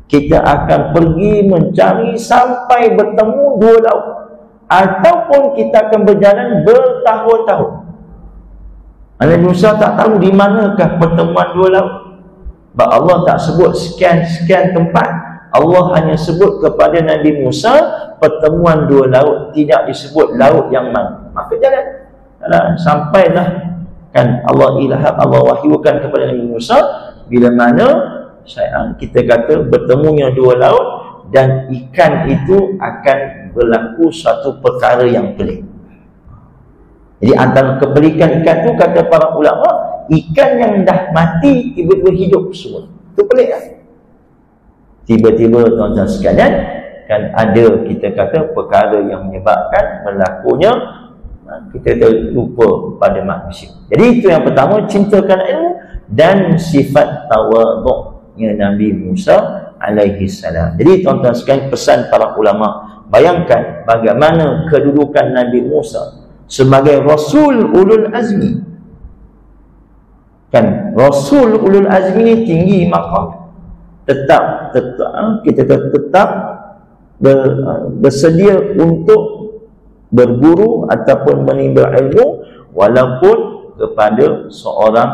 kita akan pergi mencari sampai bertemu 2 laut, ataupun kita akan berjalan bertahun-tahun. Nabi Musa tak tahu di manakah pertemuan 2 laut. Sebab Allah tak sebut sekian-sekian tempat. Allah hanya sebut kepada Nabi Musa pertemuan 2 laut, tidak disebut laut yang mana. Maka jalan. Sampailah, kan, Allah wahyukan kepada Nabi Musa bila mana kita kata bertemunya 2 laut dan ikan itu akan berlaku suatu perkara yang pelik. Jadi antara kepelikan ikan itu, kata para ulama, ikan yang dah mati tiba-tiba hidup semua. Itu pelik kan? Tiba-tiba tuan-tuan sekalian, kan ada kita kata perkara yang menyebabkan berlakunya kita terlupa pada manusia. Jadi itu yang pertama, cintakan ilmu dan sifat tawaduk. keluarnya Nabi Musa alaihi salam. Jadi tuan-tuan sekalian, pesan para ulama, bayangkan bagaimana kedudukan Nabi Musa sebagai Rasul Ulul Azmi. Kan Rasul Ulul Azmi ni tinggi maqam. Tetap bersedia untuk berguru ataupun menimba ilmu walaupun kepada seorang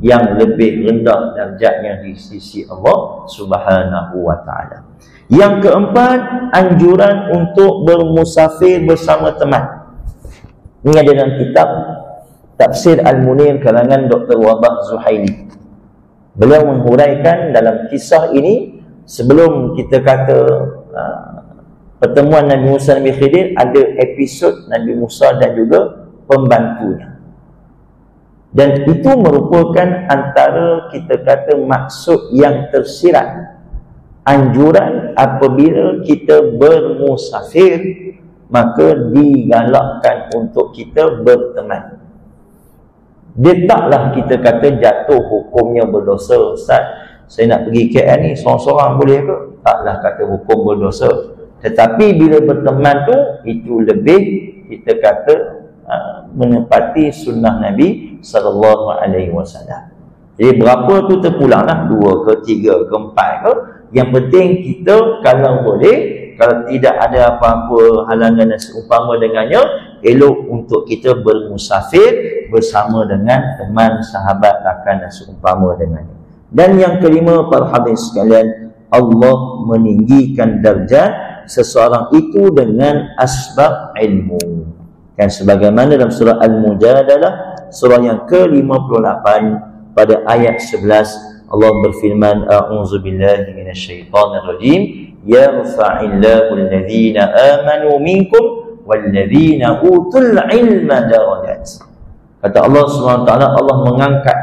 yang lebih rendah darjatnya di sisi Allah Subhanahu wa taala. Yang keempat, anjuran untuk bermusafir bersama teman. Ini ada dalam kitab Tafsir Al-Munir karangan Dr. Wabah Zuhaili. Beliau menghuraikan dalam kisah ini, sebelum kita kata pertemuan Nabi Musa dan Nabi Khidir, ada episod Nabi Musa dan juga pembantunya. Dan itu merupakan antara kita kata maksud yang tersirat. Anjuran apabila kita bermusafir, maka digalakkan untuk kita berteman. Dia taklah kita kata jatuh hukumnya berdosa. Ustaz, saya nak pergi KL ni seorang-seorang boleh ke? Taklah kata hukum berdosa. Tetapi bila berteman tu, itu lebih kita kata menepati sunnah Nabi SAW. Jadi berapa tu terpulanglah, 2 ke 3 ke 4 ke. Yang penting kita kalau boleh, kalau tidak ada apa-apa halangan dan seumpama dengannya, elok untuk kita bermusafir bersama dengan teman, sahabat, rakan dan seumpama dengannya. Dan yang kelima, para hadirin sekalian, Allah meninggikan darjat seseorang itu dengan asbab ilmu. Kan sebagaimana dalam surah Al-Mujadalah, surah yang ke-58 pada ayat 11, Allah berfirman, a'udzubillahi minasyaitonirrajim, yarfa'illahu alladhina amanu minkum walladhina utul ilma darajat. Kata Allah SWT, Allah mengangkat,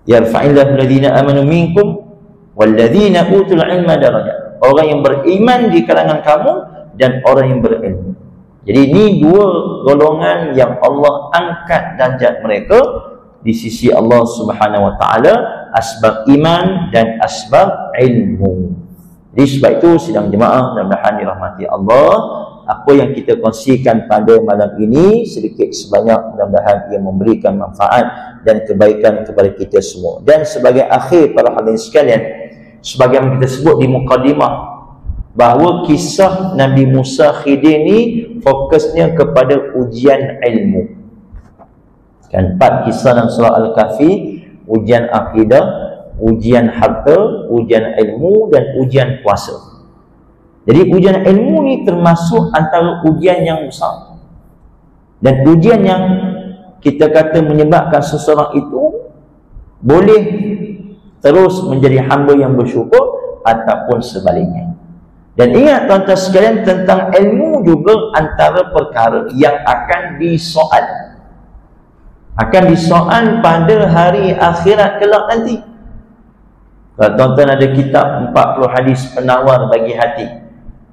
yarfa'illahu alladhina amanu minkum walladhina utul ilma darajat. Orang yang beriman di kalangan kamu dan orang yang berilmu. Jadi ini 2 golongan yang Allah angkat darjat mereka di sisi Allah Subhanahu wa taala, asbab iman dan asbab ilmu. Jadi sebab itu sidang jemaah mudah-mudahan dirahmati Allah, apa yang kita kongsikan pada malam ini sedikit sebanyak mudah-mudahan ia memberikan manfaat dan kebaikan kepada kita semua. Dan sebagai akhir para hadirin sekalian, sebagaimana kita sebut di mukadimah, bahawa kisah Nabi Musa Khidir ni fokusnya kepada ujian ilmu. Kan 4 kisah dalam surah Al-Kahfi, ujian akidah, ujian harta, ujian ilmu dan ujian puasa. Jadi ujian ilmu ni termasuk antara ujian yang besar. Dan ujian yang kita kata menyebabkan seseorang itu boleh terus menjadi hamba yang bersyukur ataupun sebaliknya. Dan ingat tuan-tuan sekalian, tentang ilmu juga antara perkara yang akan disoal. Akan disoal pada hari akhirat kelak nanti. Kalau tuan-tuan ada kitab 40 hadis penawar bagi hati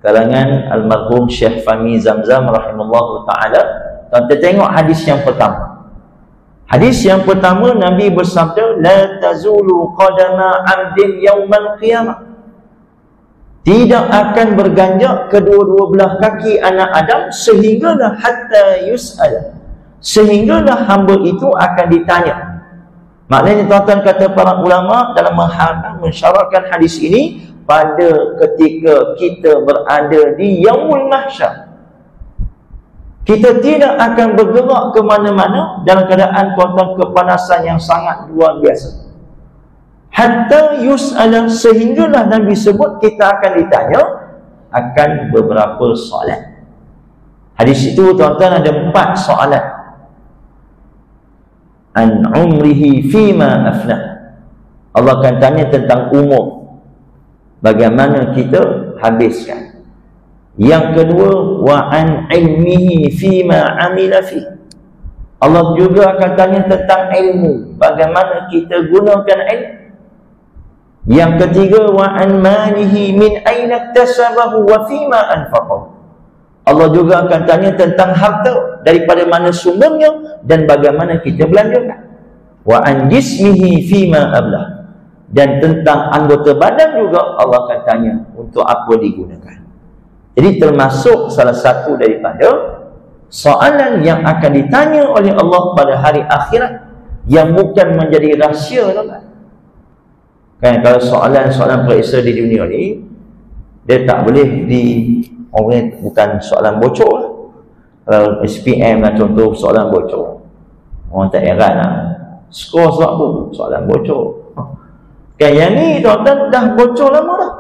karangan almarhum Syekh Fahmi Zamzam rahimahullah ta'ala, tuan-tuan tengok hadis yang pertama. Hadis yang pertama, Nabi bersabda, la tazulu qadama 'abdin yaumal qiyamah. Tidak akan berganjak kedua-dua belah kaki anak Adam sehinggalah hatta yus'al, sehinggalah hamba itu akan ditanya. Maknanya tuan-tuan, kata para ulama dalam mensyarahkan hadis ini, pada ketika kita berada di yaumul mahsyar, kita tidak akan bergerak ke mana-mana dalam keadaan tuan-tuan kepanasan yang sangat luar biasa. Hatta yus'ala, sehinggalah Nabi sebut kita akan ditanya akan beberapa soalan. Hadis itu tuan-tuan ada 4 soalan. An umrihi fima afna, Allah akan tanya tentang umur, bagaimana kita habiskan. Yang kedua, wa an ilmihi fima amila fi, Allah juga akan tanya tentang ilmu, bagaimana kita gunakan ilmu. Yang ketiga, wa an malihi min aina iktasabahu wa fima anfaqahu, Allah juga akan tanya tentang harta, daripada mana sumbernya dan bagaimana kita belanjakan. Wa an jismihi fima ablah, Dan tentang anggota badan juga Allah akan tanya untuk apa digunakan. Jadi termasuk salah satu daripada soalan yang akan ditanya oleh Allah pada hari akhirat yang bukan menjadi rahsia, kan? Kalau soalan-soalan periksa di dunia ni, dia tak boleh bukan soalan bocor lah. Kalau SPM lah contoh soalan bocor, orang tak heran lah, skor sebab apa? Soalan bocor. Kan yang ni tuan-tuan dah bocor lama dah.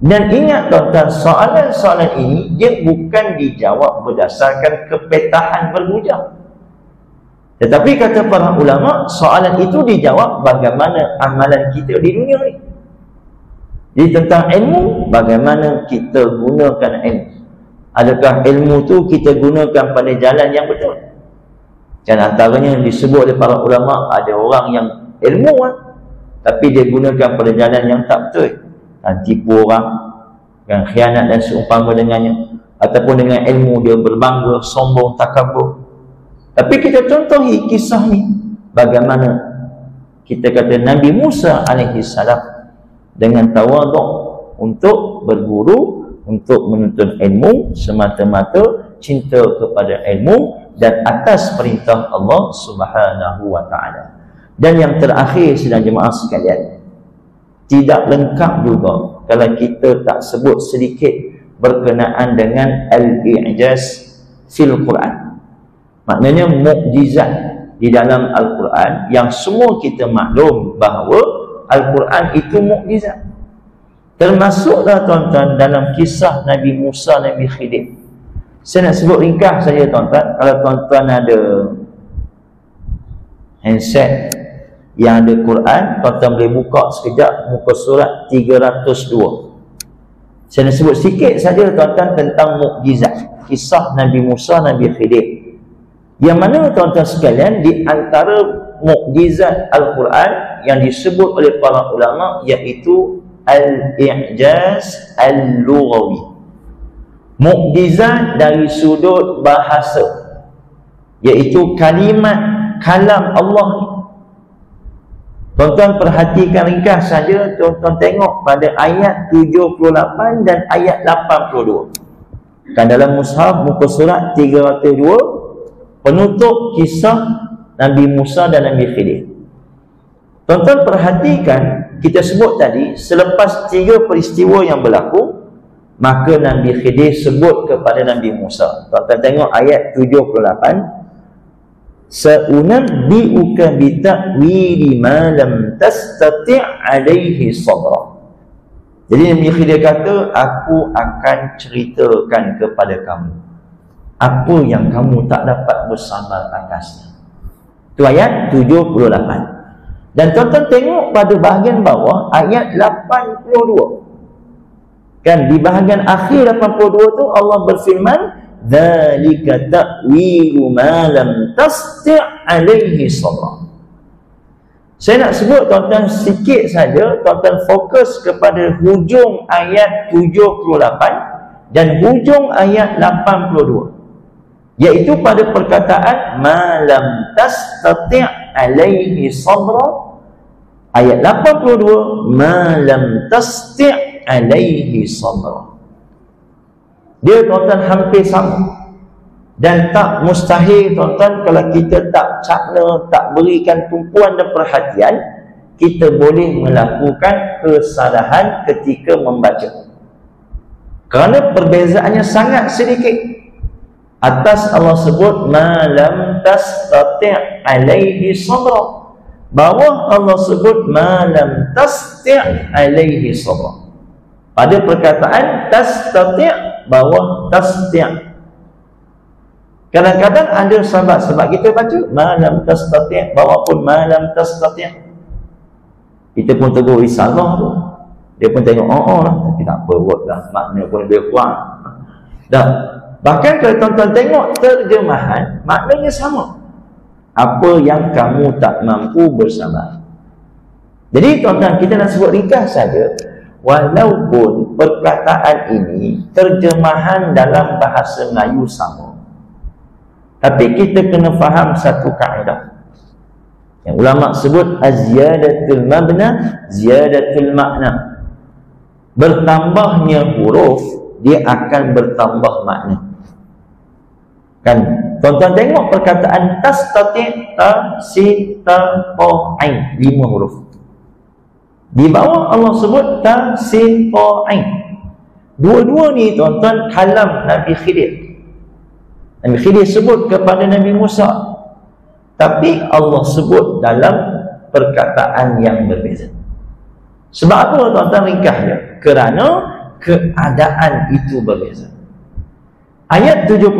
Dan ingat tuan-tuan, soalan-soalan ini dia bukan dijawab berdasarkan kepetahan berhujah. Tetapi kata para ulama, soalan itu dijawab bagaimana amalan kita di dunia ni. Jadi tentang ilmu, bagaimana kita gunakan ilmu. Adakah ilmu tu kita gunakan pada jalan yang betul? Dan antaranya disebut oleh para ulama, ada orang yang ilmuwan tapi dia gunakan pada jalan yang tak betul, dan tipu orang, dan khianat dan seumpama dengannya. Ataupun dengan ilmu dia berbangga, sombong, takabur. Tapi kita contohi kisah ni, bagaimana kita kata Nabi Musa alaihi salam dengan tawaduk untuk berguru, untuk menuntut ilmu semata-mata cinta kepada ilmu dan atas perintah Allah Subhanahu wa taala. Dan yang terakhir sedang jemaah sekalian, tidak lengkap juga kalau kita tak sebut sedikit berkenaan dengan al-i'jaz fil Quran. Maknanya mukjizat di dalam Al-Quran yang semua kita maklum bahawa Al-Quran itu mukjizat. Termasuklah tuan-tuan dalam kisah Nabi Musa, Nabi Khidir. Saya nak sebut ringkas saja tuan-tuan. Kalau tuan-tuan ada handset yang ada Quran, tuan-tuan boleh buka sekejap muka surat 302. Saya nak sebut sikit saja tuan-tuan tentang mukjizat kisah Nabi Musa, Nabi Khidir. Yang mana tuan-tuan sekalian, di antara mukjizat Al-Quran yang disebut oleh para ulama iaitu al-i'jaz al-lughawi. Mukjizat dari sudut bahasa, iaitu kalimat kalam Allah ni. Tuan-tuan perhatikan ringkas saja, tuan-tuan tengok pada ayat 78 dan ayat 82. Kan dalam mushaf muka surat 302, penutup kisah Nabi Musa dan Nabi Khidir. Tuan-tuan perhatikan, kita sebut tadi selepas 3 peristiwa yang berlaku, maka Nabi Khidir sebut kepada Nabi Musa. Tuan-tuan tengok ayat 78. Sa'unabbi'uka bita'wili ma lam tastati' alaihi sabra. Jadi Nabi Khidir kata, aku akan ceritakan kepada kamu apa yang kamu tak dapat bersabar atasnya. Itu ayat 78. Dan tuan-tuan tengok pada bahagian bawah ayat 82. Kan di bahagian akhir 82 tu Allah berfirman, dzalika ta'wilu ma lam tasti' alaihi sabra. Saya nak sebut tuan-tuan sikit saja, tuan-tuan fokus kepada hujung ayat 78 dan hujung ayat 82, iaitu pada perkataan ma lam tasti' alaihi sabra. Ayat 82, ma lam tasti' alaihi sabra. Dia tuan-tuan hampir sama. Dan tak mustahil tuan-tuan kalau kita tak cakna, tak berikan tumpuan dan perhatian, kita boleh melakukan kesalahan ketika membaca. Kerana perbezaannya sangat sedikit. Atas Allah sebut ma lam tastati' alaihi sabra. Bawah Allah sebut ma lam tasti' alaihi sabra. Pada perkataan tastati', bawah tasti'. Kadang-kadang ada sahabat-sahabat kita baca ma lam tastati', bawah pun ma lam tastati'. Kita pun tegur risalah tu, dia pun tengok lah, tapi tak apa kot lah, makna pun lebih kurang dah. Bahkan kalau tuan-tuan tengok terjemahan, maknanya sama. Apa yang kamu tak mampu bersabar. Jadi tuan-tuan, kita nak sebut ringkas saja, walaupun perkataan ini terjemahan dalam bahasa Melayu sama, tapi kita kena faham satu kaedah. Yang ulama sebut az-ziyadatul mabna, ziyadatul makna. Bertambahnya huruf, dia akan bertambah makna. Kan tuan-tuan tengok perkataan tastati', ta, si, ta, ta, ain, 5 huruf. Di bawah Allah sebut ta, si, ta, ain. Dua-dua ni tuan-tuan kalam Nabi Khidir. Nabi Khidir sebut kepada Nabi Musa, tapi Allah sebut dalam perkataan yang berbeza. Sebab apa tuan-tuan ringkasnya? Kerana keadaan itu berbeza. Ayat 78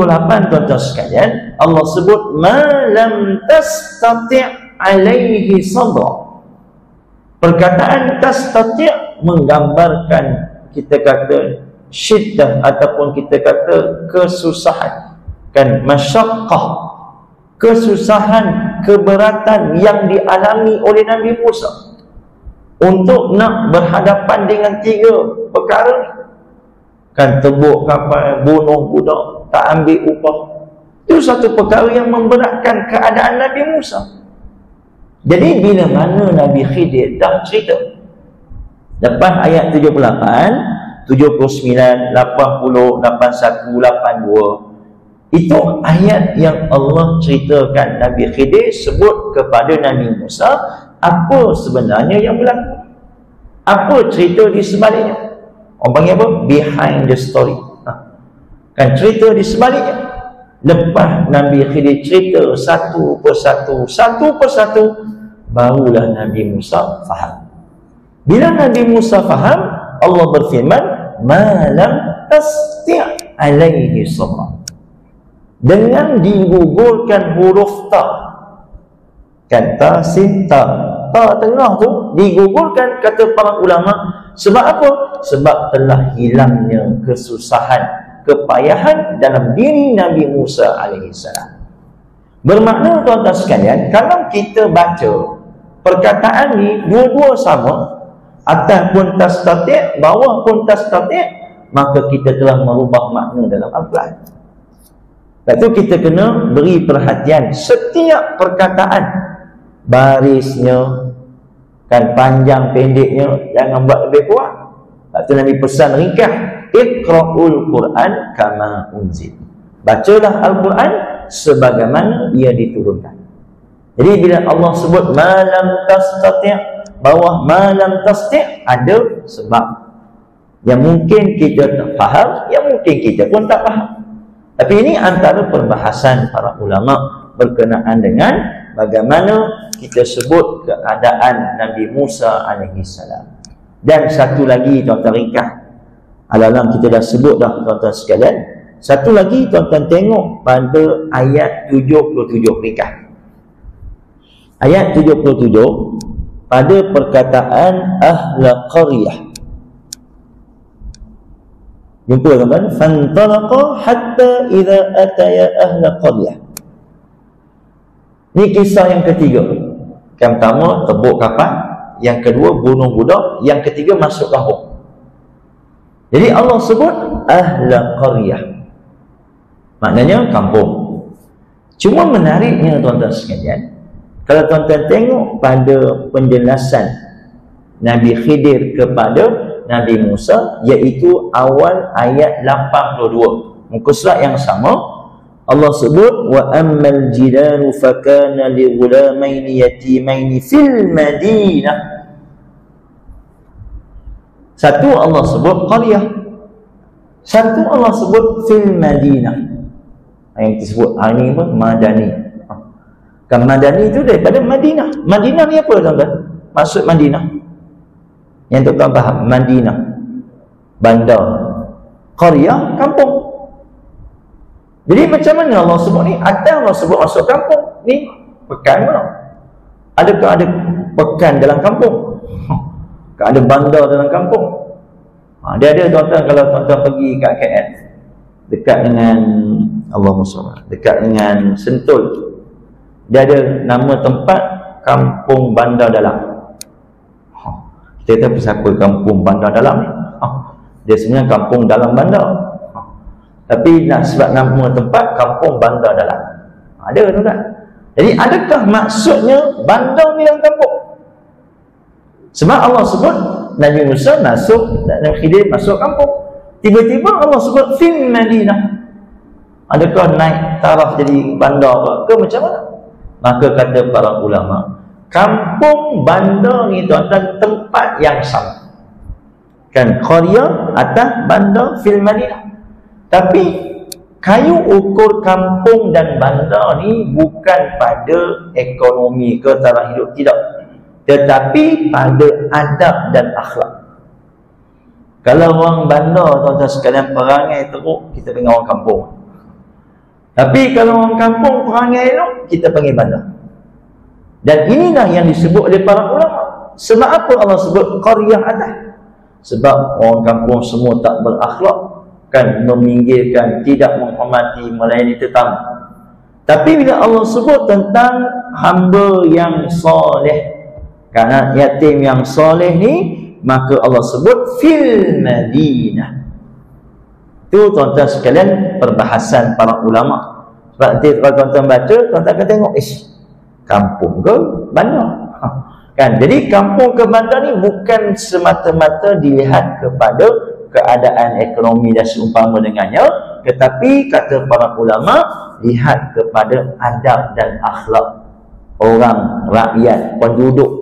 tuan-tuan sekalian, Allah sebut ma lam tastati' alaihi sabra. Perkataan tastati' menggambarkan, kita kata syiddah ataupun kita kata kesusahan, kan, masyaqqah, kesusahan, keberatan yang dialami oleh Nabi Musa untuk nak berhadapan dengan 3 perkara ni. Kan, tebuk kapal, bunuh budak, tak ambil upah. Itu satu perkara yang memberatkan keadaan Nabi Musa. Jadi bila mana Nabi Khidir dah cerita, lepas ayat 78, 79, 80, 81, 82, itu ayat yang Allah ceritakan Nabi Khidir sebut kepada Nabi Musa apa sebenarnya yang berlaku, apa cerita di sebaliknya. Orang panggil apa? Behind the story. Kan, cerita di sebaliknya. Lepas Nabi Khidir cerita satu persatu, barulah Nabi Musa faham. Bila Nabi Musa faham, Allah berfirman, ma lam tasti' alaihi sabra. Dengan digugurkan huruf ta, kan, ta, sin, ta tengah tu digugurkan, kata para ulama. Sebab apa? Sebab telah hilangnya kesusahan, kepayahan dalam diri Nabi Musa alaihissalam. Bermakna tuan-tuan sekalian, kalau kita baca perkataan ni dua-dua sama, atas pun tastati', bawah pun tastati', maka kita telah merubah makna dalam Al-Quran. Lepas tu kita kena beri perhatian setiap perkataan, barisnya, kan, panjang pendeknya, jangan buat lebih kurang. Lepas tu Nabi pesan ringkas, iqra'ul Quran kama unzil. Bacalah Al-Quran sebagaimana ia diturunkan. Jadi bila Allah sebut malam tastati', bawah malam tasti', ada sebab yang mungkin kita tak faham, yang mungkin kita pun tak faham. Tapi ini antara perbahasan para ulama berkenaan dengan bagaimana kita sebut keadaan Nabi Musa alaihissalam. Dan satu lagi tuan-tuan ringkas, alam kita dah sebut dah tuan-tuan sekalian. Satu lagi tuan-tuan tengok pada ayat 77 ringkas. Ayat 77 pada perkataan ahla qaryah. Jumpa tuan-tuan, fantalaqa hatta idza ataya ahla qaryah. Ini kisah yang ketiga. Yang pertama tebuk kapal, yang kedua bunuh budak, yang ketiga masuk kampung. Jadi Allah sebut ahla qaryah, maknanya kampung. Cuma menariknya tuan-tuan sekalian, kalau tuan-tuan tengok pada penjelasan Nabi Khidir kepada Nabi Musa, iaitu awal ayat 82, muka surat yang sama, Allah sebut wa ammal jidaru fakana li ghulamaini yatimaini fil Madinah. Satu Allah sebut qaryah, satu Allah sebut fil Madinah. Yang disebut hari ini pun Madani. Kan Madani itu daripada Madinah. Madinah ni apa tuan-tuan? Maksud Madinah yang tuan-tuan faham, Madinah bandar, qaryah kampung. Jadi macam mana Allah sebut ni? Ada Allah sebut masuk kampung. Ni pekan mana? Adakah ada pekan dalam kampung? Ada bandar dalam kampung? Dia ada tuan-tuan, kalau tuan-tuan pergi kat KL, dekat dengan Allahumma dekat dengan Sentul, dia ada nama tempat Kampung Bandar Dalam. Kita tahu siapa Kampung Bandar Dalam ni? Dia sebenarnya Kampung Dalam Bandar. Tapi nak sebab nama tempat Kampung Bandar Dalam. Ada tu tak? Jadi adakah maksudnya bandar ni dalam kampung? Sebab Allah sebut Nabi Musa masuk, Nabi Khidir masuk kampung. Tiba-tiba Allah sebut fil Madinah. Adakah naik taraf jadi bandar ke macam mana? Maka kata para ulama, kampung bandar ni tuan-tuan tempat yang sama. Kan qaryah atas bandar fil Madinah. Tapi kayu ukur kampung dan bandar ni bukan pada ekonomi ke taraf hidup, tidak, tetapi pada adab dan akhlak. Kalau orang bandar tuan-tuan sekalian perangai teruk, kita panggil orang kampung. Tapi kalau orang kampung perangai elok, kita panggil bandar. Dan inilah yang disebut oleh para ulama. Sebab apa Allah sebut qaryah atas? Sebab orang kampung semua tak berakhlak, kan, meminggirkan, tidak menghormati, melayani tetamu. Tapi bila Allah sebut tentang hamba yang soleh, kan, yatim yang soleh ni, maka Allah sebut fil Madinah. Itu tuan-tuan sekalian perbahasan para ulama. Sebab nanti kalau tuan-tuan baca, tuan-tuan akan tengok, kampung ke bandar? Kan, jadi kampung ke bandar ni bukan semata-mata dilihat kepada keadaan ekonomi dan seumpama dengannya, tetapi kata para ulama, lihat kepada adab dan akhlak orang, rakyat, penduduk.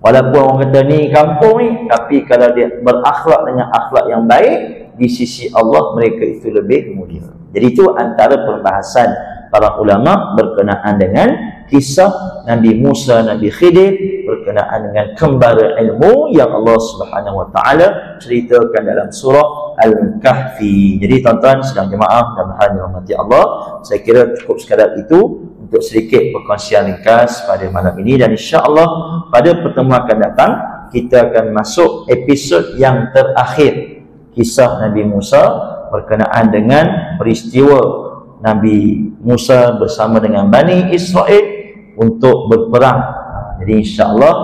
Walaupun orang kata ni kampung ni, tapi kalau dia berakhlak dengan akhlak yang baik, di sisi Allah mereka itu lebih mulia. Jadi itu antara perbahasan para ulama berkenaan dengan kisah Nabi Musa, Nabi Khidir, berkenaan dengan kembara ilmu yang Allah Subhanahu Wa Taala ceritakan dalam surah Al-Kahfi. Jadi tuan-tuan sedang jemaah dan dirahmati Allah, saya kira cukup sekadar itu untuk sedikit perkongsian ringkas pada malam ini, dan insya-Allah pada pertemuan akan datang kita akan masuk episod yang terakhir, kisah Nabi Musa berkenaan dengan peristiwa Nabi Musa bersama dengan Bani Israel untuk berperang. Jadi insya-Allah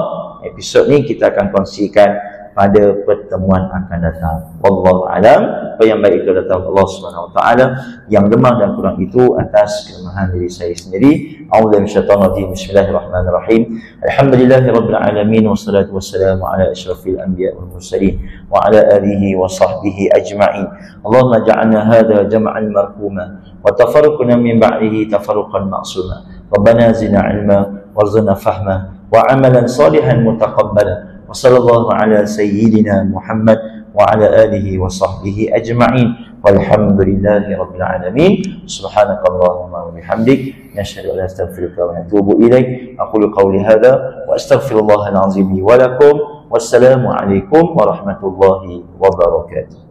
episod ni kita akan kongsikan pada pertemuan akan datang. Wallahu alam. Apa yang baik itu datang Allah Subhanahu Wa Taala, yang lemah dan kurang itu atas kelemahan diri saya sendiri. A'udzu minasyaitonir rajim. Bismillahirrahmanirrahim. Alhamdulillahirabbil alamin, wassalatu wassalamu ala asyrafil anbiya'i wal mursalin wa ala alihi wa sahbihi ajma'in. Allahumma ja'alna hadha jam'an marhuma wa tafarruqna min ba'dihi tafarruqan ma'suma. Rabbana zidna 'ilma warzuqna fahma wa 'amalan salihan mutaqabbala. Wa sallallahu ala sayyidina Muhammad wa ala alihi wa sahbihi ajma'in. Walhamdulillahi rabbil alamin. Subhanakallahumma wa bihamdik, nashhadu an la ilaha illa anta, astaghfiruka wa atubu ilaik. Aqulu qawli hadha wa astaghfirullahal azim li wa lakum. Wassalamu alaikum warahmatullahi wabarakatuh.